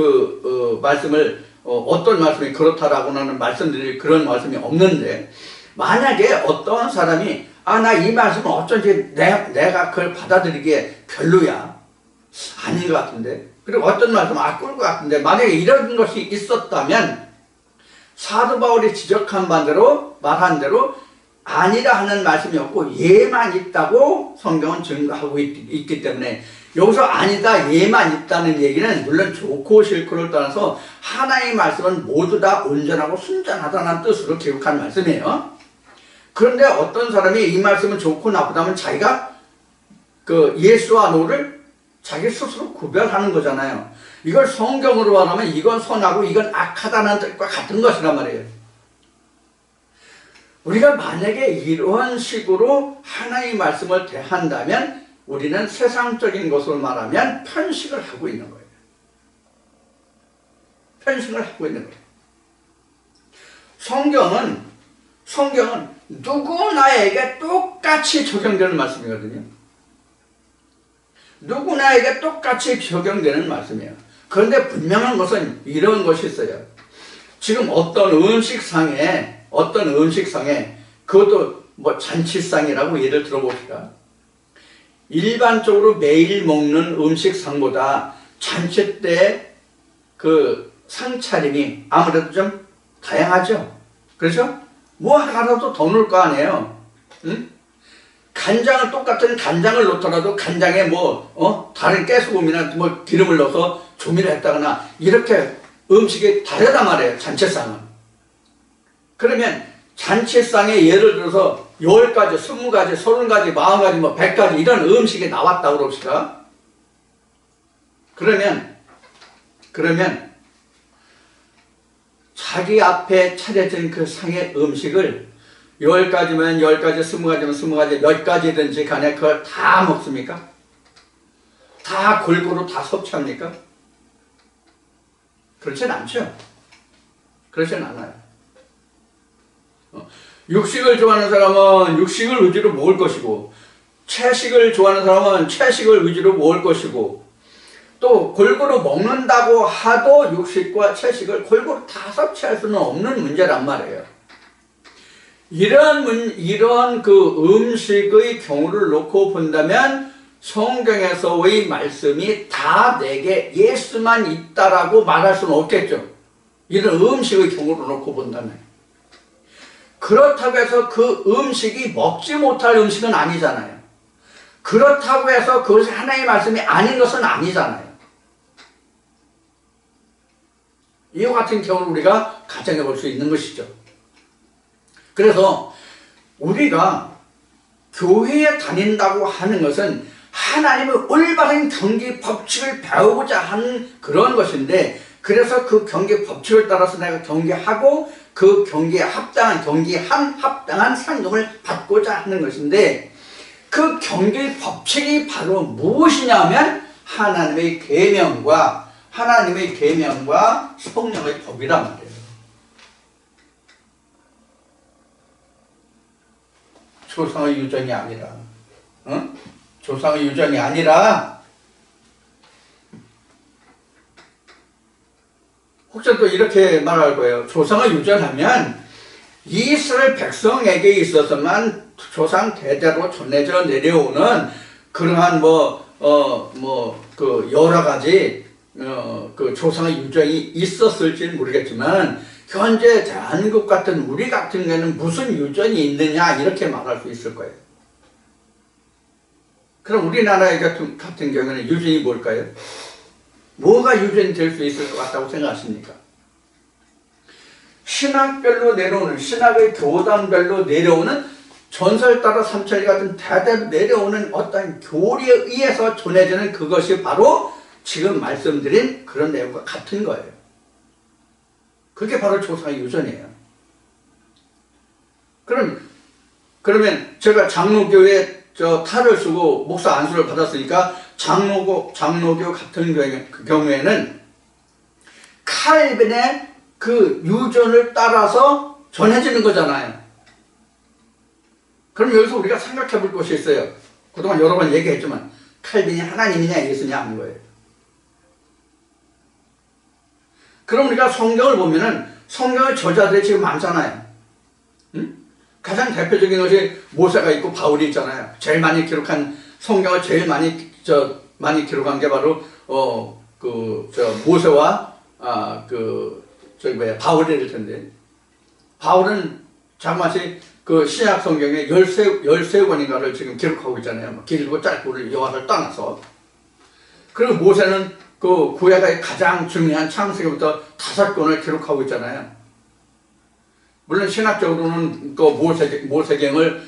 말씀을 어떤 말씀이 그렇다라고는 말씀드릴 그런 말씀이 없는데 만약에 어떤 사람이 나 이 말씀은 어쩐지 내가 그걸 받아들이기에 별로야. 아닌 것 같은데. 그리고 어떤 말씀은 꿀 것 같은데 만약에 이런 것이 있었다면 사도 바울이 지적한 말한 대로 아니라 하는 말씀이 없고 예만 있다고 성경은 증거하고 있기 때문에 여기서 아니다 예만 있다는 얘기는 물론 좋고 싫고를 떠나서 하나의 말씀은 모두 다 온전하고 순전하다는 뜻으로 기록한 말씀이에요. 그런데 어떤 사람이 이 말씀은 좋고 나쁘다면 자기가 그 예수와 노를 자기 스스로 구별하는 거잖아요. 이걸 성경으로 말하면 이건 선하고 이건 악하다는 뜻과 같은 것이란 말이에요. 우리가 만약에 이러한 식으로 하나의 말씀을 대한다면 우리는 세상적인 것을 말하면 편식을 하고 있는 거예요. 편식을 하고 있는 거예요. 성경은 누구나에게 똑같이 적용되는 말씀이거든요. 누구나에게 똑같이 적용되는 말씀이에요. 그런데 분명한 것은 이런 것이 있어요. 지금 어떤 음식상에 그것도 뭐 잔치상이라고 예를 들어봅시다. 일반적으로 매일 먹는 음식상보다 잔치 때 그 상차림이 아무래도 좀 다양하죠. 그렇죠? 뭐 하나라도 더 넣을 거 아니에요. 응? 간장을 똑같은 간장을 넣더라도 간장에 다른 깨소금이나 뭐 기름을 넣어서 조미를 했다거나 이렇게 음식이 다르단 말이에요. 잔치상은. 그러면 잔치상에 예를 들어서 10가지, 20가지, 30가지, 40가지, 뭐 100가지 이런 음식이 나왔다고 그럽시다. 그러면 자기 앞에 차려진 그 상의 음식을 10가지면 10가지, 20가지면 20가지, 몇 가지든지 간에 그걸 다 먹습니까? 다 골고루 다 섭취합니까? 그렇진 않죠. 그렇진 않아요. 육식을 좋아하는 사람은 육식을 위주로 먹을 것이고, 채식을 좋아하는 사람은 채식을 위주로 먹을 것이고, 또 골고루 먹는다고 하도 육식과 채식을 골고루 다 섭취할 수는 없는 문제란 말이에요. 이런 그 음식의 경우를 놓고 본다면 성경에서의 말씀이 다 내게 예수만 있다라고 말할 수는 없겠죠. 이런 음식의 경우를 놓고 본다면. 그렇다고 해서 그 음식이 먹지 못할 음식은 아니잖아요. 그렇다고 해서 그것이 하나님의 말씀이 아닌 것은 아니잖아요. 이와 같은 경우를 우리가 가정해 볼 수 있는 것이죠. 그래서 우리가 교회에 다닌다고 하는 것은 하나님의 올바른 경기 법칙을 배우고자 하는 그런 것인데, 그래서 그 경기 법칙을 따라서 내가 경계하고 그 경기에 합당한 상금을 받고자 하는 것인데, 그 경기 법칙이 바로 무엇이냐면 하나님의 계명과 성령의 법이란 말이에요. 조상의 유전이 아니라, 조상의 유전이 아니라, 혹시 또 이렇게 말할 거예요. 조상의 유전하면 이스라엘 백성에게 있어서만 조상 대대로 전해져 내려오는 그러한 여러 가지 그 조상의 유전이 있었을지는 모르겠지만, 현재 대한민국 같은 우리 같은 경우에는 무슨 유전이 있느냐 이렇게 말할 수 있을 거예요. 그럼 우리나라 같은 경우에는 유전이 뭘까요? 뭐가 유전이 될 수 있을 것 같다고 생각하십니까? 신학별로 내려오는, 신학의 교단별로 내려오는, 전설 따라 삼천리 같은 대대로 내려오는 어떤 교리에 의해서 전해지는 그것이 바로 지금 말씀드린 그런 내용과 같은 거예요. 그게 바로 조상의 유전이에요. 그러면 제가 장로교에 탈을 쓰고 목사 안수를 받았으니까 장로교 같은 경우에는 칼빈의 그 유전을 따라서 전해지는 거잖아요. 그럼 여기서 우리가 생각해 볼 것이 있어요. 그동안 여러 번 얘기했지만 칼빈이 하나님이냐 예수냐 하는 거예요. 그럼 우리가 성경을 보면은 성경의 저자들이 지금 많잖아요. 응? 가장 대표적인 것이 모세가 있고 바울이 있잖아요. 제일 많이 기록한, 성경을 제일 많이 기록한 게 바로 모세와 바울일 텐데, 바울은 자그마치 그 신약 성경에 13권인가를 지금 기록하고 있잖아요. 길고 짧고를 여하를 떠나서. 그리고 모세는 그 구약의 가장 중요한 창세기부터 5권을 기록하고 있잖아요. 물론 신학적으로는 그 모세경을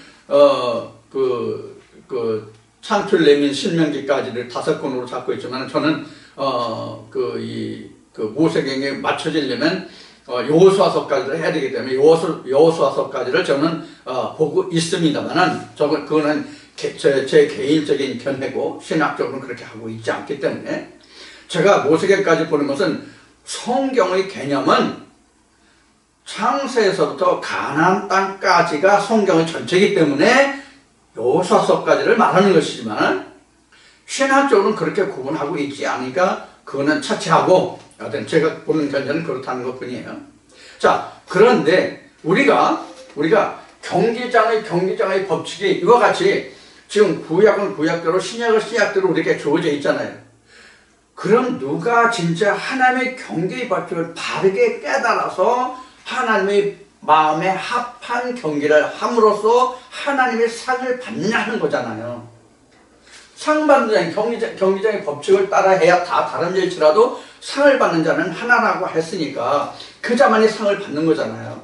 창출 내민 신명기까지를 5권으로 잡고 있지만, 저는 모세경에 맞춰지려면 여호수아서까지를 해야 되기 때문에 여호수아서까지를 저는 보고 있습니다만은, 그거는 제 개인적인 견해고 신학적으로는 그렇게 하고 있지 않기 때문에 제가 모세계까지 보는 것은 성경의 개념은 창세에서부터 가나안 땅까지가 성경의 전체이기 때문에 요소서까지를 말하는 것이지만 신학적으로는 그렇게 구분하고 있지 않으니까 그거는 차치하고 여튼 제가 보는 견해는 그렇다는 것 뿐이에요. 자, 그런데 우리가 경기장의 법칙이 이와 같이 지금 구약은 구약대로 신약은 신약대로 우리에게 주어져 있잖아요. 그럼 누가 진짜 하나님의 경계의 법칙을 바르게 깨달아서 하나님의 마음에 합한 경기를 함으로써 하나님의 상을 받느냐 하는 거잖아요. 상 받는 자는 경기장의 법칙을 따라해야 다 다른 일일지라도 상을 받는 자는 하나라고 했으니까 그 자만이 상을 받는 거잖아요.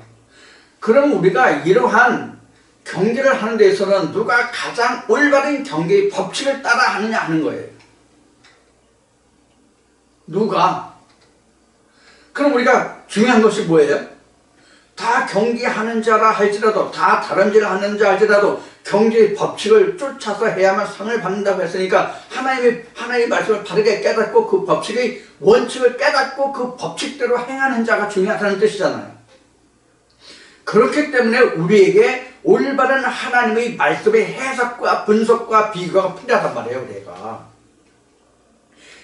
그럼 우리가 이러한 경기를 하는 데 있어서는 누가 가장 올바른 경기의 법칙을 따라 하느냐 하는 거예요. 누가? 그럼 우리가 중요한 것이 뭐예요? 다 경기하는 자라 할지라도 다 다른지를 하는 자 할지라도 경기의 법칙을 쫓아서 해야만 상을 받는다고 했으니까 하나님의 말씀을 바르게 깨닫고 그 법칙의 원칙을 깨닫고 그 법칙대로 행하는 자가 중요하다는 뜻이잖아요. 그렇기 때문에 우리에게 올바른 하나님의 말씀의 해석과 분석과 비교가 필요하단 말이에요. 우리가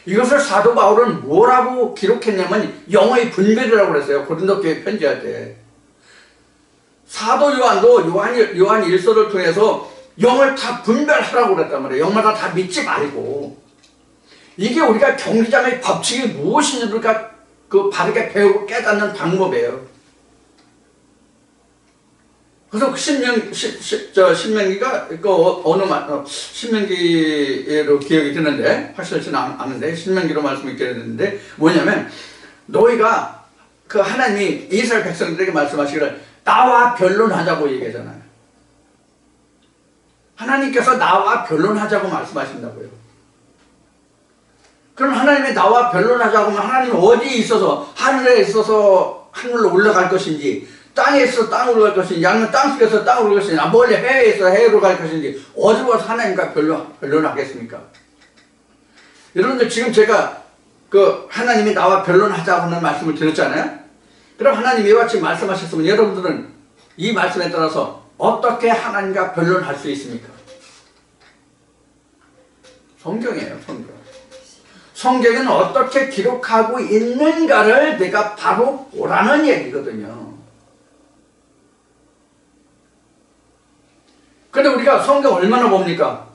이것을 사도 바울은 뭐라고 기록했냐면 영의 분별이라고 그랬어요. 고린도교회 편지할 때. 사도 요한도 요한 1서를 통해서 영을 다 분별하라고 그랬단 말이에요. 영마다 다 믿지 말고. 이게 우리가 경기장의 법칙이 무엇인지 우리가 그 바르게 배우고 깨닫는 방법이에요. 그래서 신명기가 신명기로 기억이 드는데 확실하지는 않은데 신명기로 말씀이 드렸는데 뭐냐면 너희가 그 하나님이 이스라엘 백성들에게 말씀하시기를 나와 변론하자고 얘기하잖아요. 하나님께서 나와 변론하자고 말씀하신다고요. 그럼 하나님이 나와 변론하자고 하면 하나님이 어디에 있어서 하늘에 있어서 하늘로 올라갈 것인지 땅에 있어서 땅으로 갈 것인지 아니면 땅속에서 땅으로 갈 것인지 멀리 해에 있어서 해로 갈 것인지 어디로 가서 하나님과 변론하겠습니까? 여러분들 지금 제가 그 하나님이 나와 변론하자고 하는 말씀을 드렸잖아요. 그럼 하나님이 이와 같이 말씀하셨으면 여러분들은 이 말씀에 따라서 어떻게 하나님과 변론할 수 있습니까? 성경이에요. 성경은 어떻게 기록하고 있는가를 내가 바로 보라는 얘기거든요. 근데 우리가 성경 얼마나 봅니까?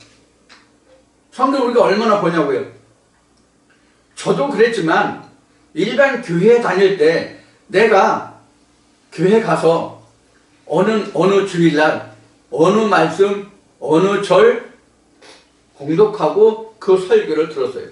성경 우리가 얼마나 보냐고요? 저도 그랬지만 일반 교회 다닐 때 내가 교회 가서 어느 주일날 어느 말씀 어느 절 공독하고 그 설교를 들었어요.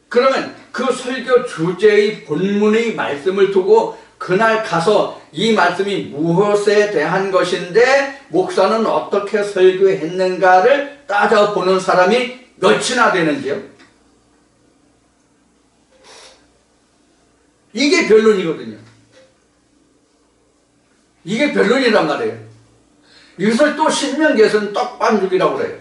그러면 그 설교 주제의 본문의 말씀을 두고 그날 가서 이 말씀이 무엇에 대한 것인데 목사는 어떻게 설교했는가를 따져보는 사람이 몇이나 되는지요? 이게 변론이거든요. 이게 변론이란 말이에요. 이것을 또 신명기에서는 떡반죽이라고 그래요.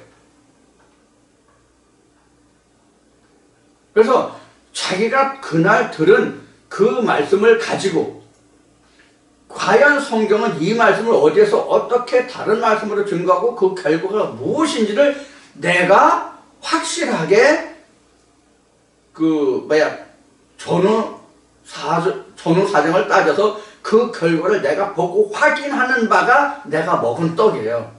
그래서 자기가 그날 들은 그 말씀을 가지고 과연 성경은 이 말씀을 어디에서 어떻게 다른 말씀으로 증거하고 그 결과가 무엇인지를 내가 확실하게 전후 사정을 따져서 그 결과를 내가 보고 확인하는 바가 내가 먹은 떡이에요.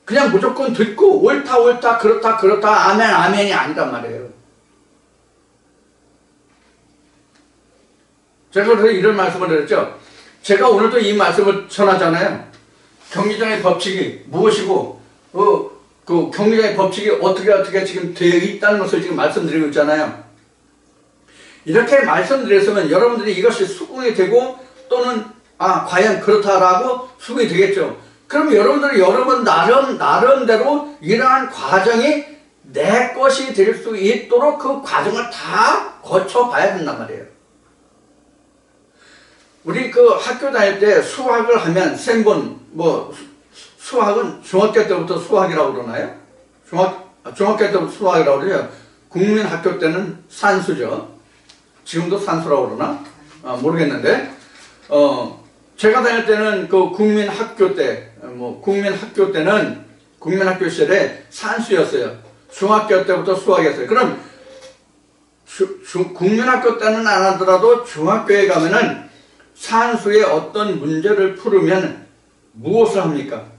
그냥 무조건 듣고 옳다 그렇다 아멘 아멘이 아니란 말이에요. 제가 그래서 이런 말씀을 드렸죠. 제가 오늘도 이 말씀을 전하잖아요. 경기장의 법칙이 무엇이고 그 경기장의 법칙이 어떻게 지금 되어 있다는 것을 지금 말씀드리고 있잖아요. 이렇게 말씀드렸으면 여러분들이 이것이 수긍이 되고 또는 과연 그렇다라고 수긍이 되겠죠. 그럼 여러분들이 여러분 나름대로 이러한 과정이 내 것이 될 수 있도록 그 과정을 다 거쳐봐야 된단 말이에요. 우리 그 학교 다닐 때 수학을 하면 셈본 수학은 중학교 때부터 수학이라고 그러나요? 중학교 때부터 수학이라고 그래요. 국민학교 때는 산수죠. 지금도 산수라고 그러나? 모르겠는데, 제가 다닐 때는 그 국민학교 때는 국민학교 시절에 산수였어요. 중학교 때부터 수학이었어요. 그럼 국민학교 때는 안 하더라도 중학교에 가면은 산수의 어떤 문제를 풀으면 무엇을 합니까?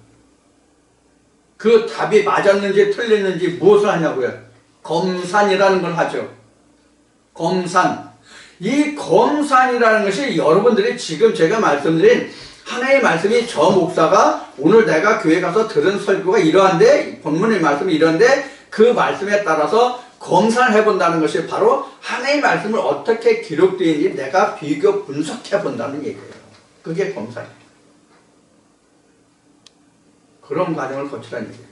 그 답이 맞았는지 틀렸는지 무엇을 하냐고요? 검산이라는 걸 하죠. 검산. 이 검산이라는 것이 여러분들이 지금 제가 말씀드린 하나의 말씀이 저 목사가 오늘 내가 교회 가서 들은 설교가 이러한데, 본문의 말씀이 이런데 그 말씀에 따라서 검사를 해본다는 것이 바로 하나의 말씀을 어떻게 기록되어 있는지 내가 비교 분석해 본다는 얘기예요. 그게 검사예요. 그런 과정을 거치라는 얘기예요.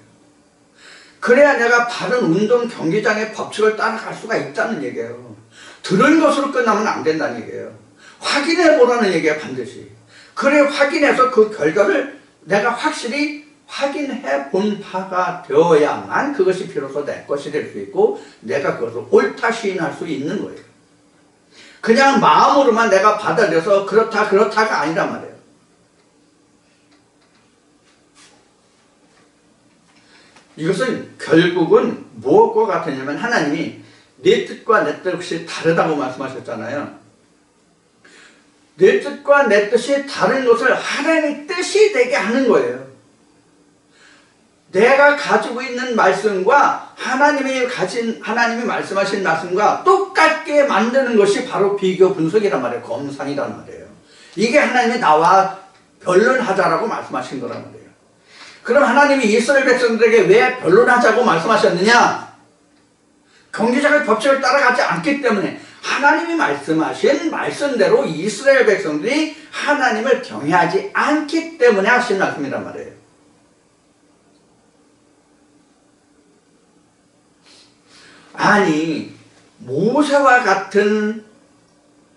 그래야 내가 바른 운동 경기장의 법칙을 따라갈 수가 있다는 얘기예요. 들은 것으로 끝나면 안 된다는 얘기예요. 확인해 보라는 얘기예요, 반드시. 그래 확인해서 그 결과를 내가 확실히 확인해 본 바가 되어야만 그것이 비로소 내 것이 될 수 있고 내가 그것을 옳다 시인할 수 있는 거예요. 그냥 마음으로만 내가 받아들여서 그렇다가 아니란 말이에요. 이것은 결국은 무엇과 같으냐면 하나님이 내 뜻과 내 뜻이 다르다고 말씀하셨잖아요. 내 뜻과 내 뜻이 다른 것을 하나님의 뜻이 되게 하는 거예요. 내가 가지고 있는 말씀과 하나님이 말씀하신 말씀과 똑같게 만드는 것이 바로 비교 분석이란 말이에요. 검산이란 말이에요. 이게 하나님이 나와 변론하자라고 말씀하신 거란 말이에요. 그럼 하나님이 이스라엘 백성들에게 왜 변론하자고 말씀하셨느냐? 경제적인 법칙을 따라가지 않기 때문에 하나님이 말씀하신 말씀대로 이스라엘 백성들이 하나님을 경외하지 않기 때문에 하신 말씀이란 말이에요. 아니, 모세와 같은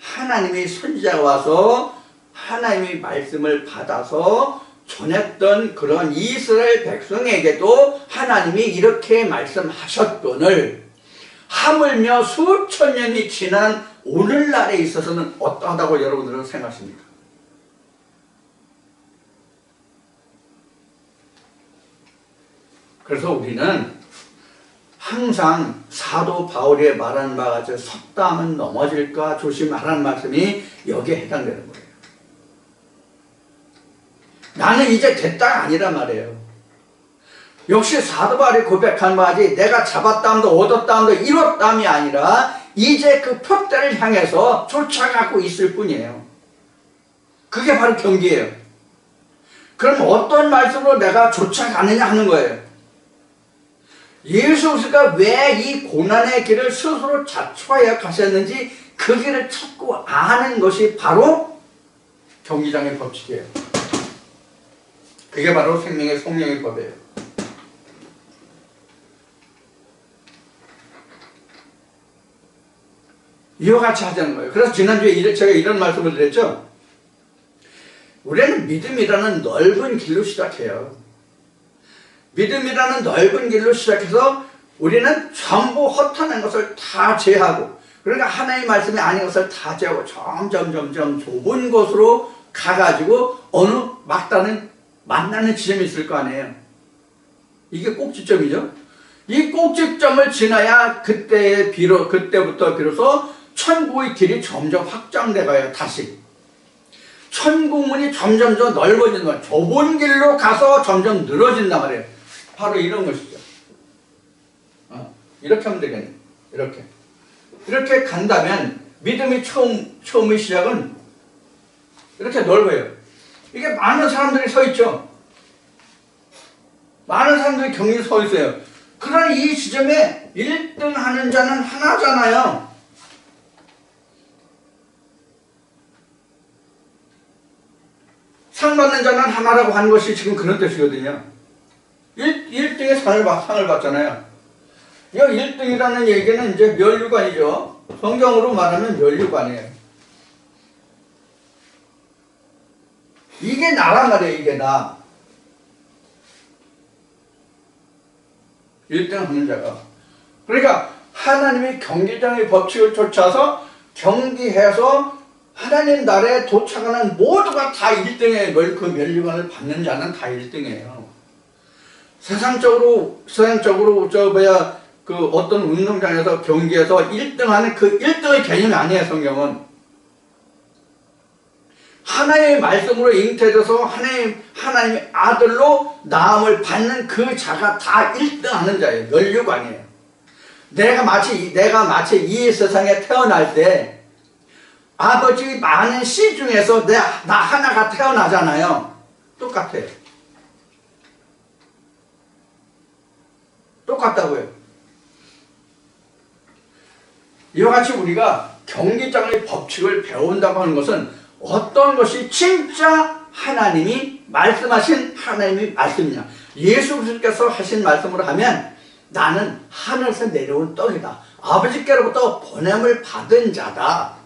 하나님의 선지자가 와서 하나님의 말씀을 받아서 전했던 그런 이스라엘 백성에게도 하나님이 이렇게 말씀하셨거늘 하물며 수천 년이 지난 오늘날에 있어서는 어떠하다고 여러분들은 생각하십니까? 그래서 우리는 항상 사도 바울이 말하는 바가 섰다 하면 넘어질까 조심하라는 말씀이 여기에 해당되는 거예요. 나는 이제 됐다가 아니란 말이에요. 역시 사도 바울이 고백한 바지 내가 잡았다함도 얻었다함도 이뤘다함이 아니라 이제 그 표대를 향해서 쫓아가고 있을 뿐이에요. 그게 바로 경기예요. 그럼 어떤 말씀으로 내가 쫓아가느냐 하는 거예요. 예수 그리스도가 왜 이 고난의 길을 스스로 자초하여 가셨는지 그 길을 찾고 아는 것이 바로 경기장의 법칙이에요. 그게 바로 생명의 성령의 법이에요. 이와 같이 하자는 거예요. 그래서 지난주에 제가 이런 말씀을 드렸죠. 우리는 믿음이라는 넓은 길로 시작해요. 믿음이라는 넓은 길로 시작해서 우리는 전부 허탄한 것을 다 제하고, 그러니까 하나님의 말씀이 아닌 것을 다 제하고 점점 좁은 곳으로 가가지고 어느 막다른 만나는 지점이 있을 거 아니에요. 이게 꼭지점이죠. 이 꼭지점을 지나야 그때부터 비로소 천국의 길이 점점 확장돼 가요. 다시 천국문이 점점 더 넓어지는 거예요. 좁은 길로 가서 점점 늘어진단 말이에요. 바로 이런 것이죠. 이렇게 하면 되겠네. 이렇게 간다면 믿음이 처음의 시작은 이렇게 넓어요. 이게 많은 사람들이 서 있죠. 많은 사람들이 경리에 서 있어요. 그러나 이 지점에 1등 하는 자는 하나잖아요. 상 받는 자는 하나라고 하는 것이 지금 그런 뜻이거든요. 1등의 상을 받잖아요. 이 1등이라는 얘기는 이제 면류관이죠. 성경으로 말하면 면류관이에요. 이게 나란 말이에요. 이게 나. 1등 하는 자가. 그러니까 하나님이 경기장의 법칙을 쫓아서 경기해서 하나님 나라에 도착하는 모두가 다 1등의 그 면류관을 받는 자는 다 1등이에요. 세상적으로 그 어떤 운동장에서 경기에서 1등하는 그 1등의 개념이 아니에요. 성경은 하나님의 말씀으로 잉태돼서 하나님의 아들로 나음을 받는 그 자가 다 1등하는 자예요. 면류관이에요. 내가 마치 이 세상에 태어날 때 아버지 많은 씨 중에서 나 하나가 태어나잖아요. 똑같아요. 똑같다고요. 이와 같이 우리가 경기장의 법칙을 배운다고 하는 것은 어떤 것이 진짜 하나님이 말씀하신 하나님의 말씀이냐. 예수 그리스도께서 하신 말씀으로 하면 나는 하늘에서 내려온 떡이다. 아버지께로부터 보냄을 받은 자다.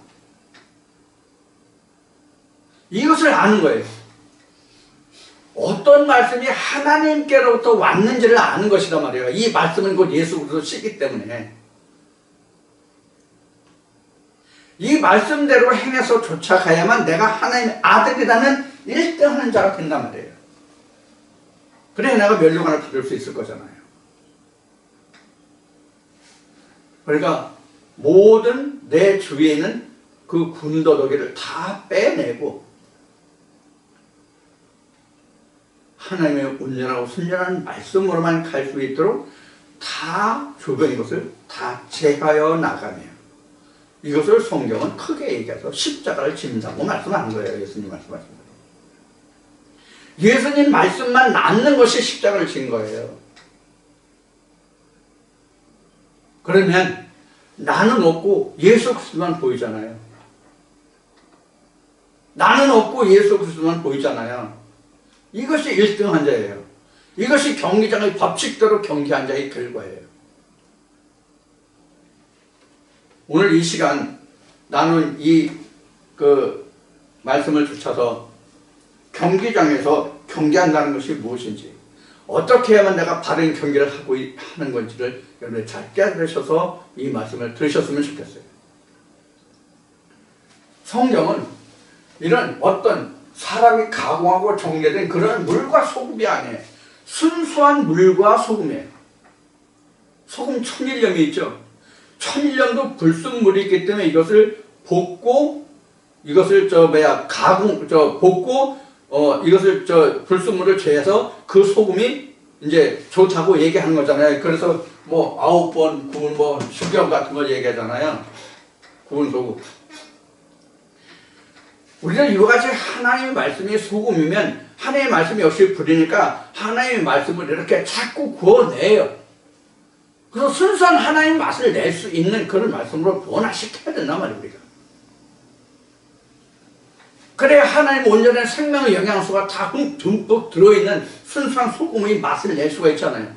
이것을 아는 거예요. 어떤 말씀이 하나님께로부터 왔는지를 아는 것이란 말이에요. 이 말씀은 곧 예수 그리스도시기 때문에 이 말씀대로 행해서 쫓아가야만 내가 하나님의 아들이라는 1등하는 자가 된단 말이에요. 그래야 내가 면류관을 받을 수 있을 거잖아요. 그러니까 모든 내 주위에 있는 그 군더더기를 다 빼내고 하나님의 온전하고 순전한 말씀으로만 갈 수 있도록 다 주변의 것을 다 제하여 나가며 이것을 성경은 크게 얘기해서 십자가를 짐다고 말씀하는 거예요. 예수님 말씀하신 거예요. 예수님 말씀만 남는 것이 십자가를 진 거예요. 그러면 나는 없고 예수 그리스도만 보이잖아요. 나는 없고 예수 그리스도만 보이잖아요. 이것이 1등한 자예요. 이것이 경기장의 법칙대로 경기한 자의 결과예요. 오늘 이 시간 나는 그 말씀을 쫓아서 경기장에서 경기한다는 것이 무엇인지, 어떻게 해야만 내가 바른 경기를 하는 건지를 여러분이 잘 깨달으셔서 이 말씀을 들으셨으면 좋겠어요. 성경은 이런 어떤 사람이 가공하고 정제된 그런 물과 소금이 아니에요. 순수한 물과 소금이에요. 소금 천일염이 있죠. 천일염도 불순물이 있기 때문에 이것을 볶고 이것을 볶고 이것을 불순물을 제해서 그 소금이 이제 좋다고 얘기하는 거잖아요. 그래서 뭐 9번 구운 수경 같은 걸 얘기하잖아요. 구운 소금. 우리는 이와 같이 하나님의 말씀이 소금이면 하나님의 말씀이 역시 불이니까 하나님의 말씀을 이렇게 자꾸 구워내요. 그래서 순수한 하나님의 맛을 낼 수 있는 그런 말씀으로 변화시켜야 된단 말이에요. 우리가. 그래야 하나님 온전한 생명의 영양소가 다 듬뿍 들어있는 순수한 소금의 맛을 낼 수가 있잖아요.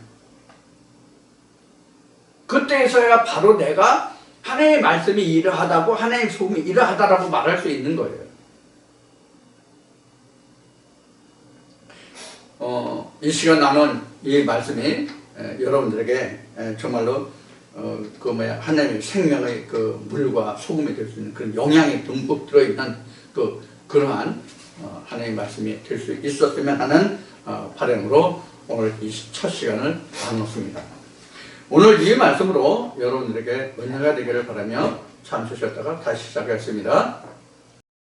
그때에서야 바로 내가 하나님의 말씀이 이러하다고 하나님의 소금이 이러하다라고 말할 수 있는 거예요. 이 시간 나눈 이 말씀이 여러분들에게 정말로 하나님의 생명의 그 물과 소금이 될 수 있는 그런 영양이 듬뿍 들어있는 그러한 하나님의 말씀이 될 수 있었으면 하는 바람으로 오늘 이 첫 시간을 나눴습니다. 오늘 이 말씀으로 여러분들에게 은혜가 되기를 바라며 잠시 쉬었다가 다시 시작하겠습니다.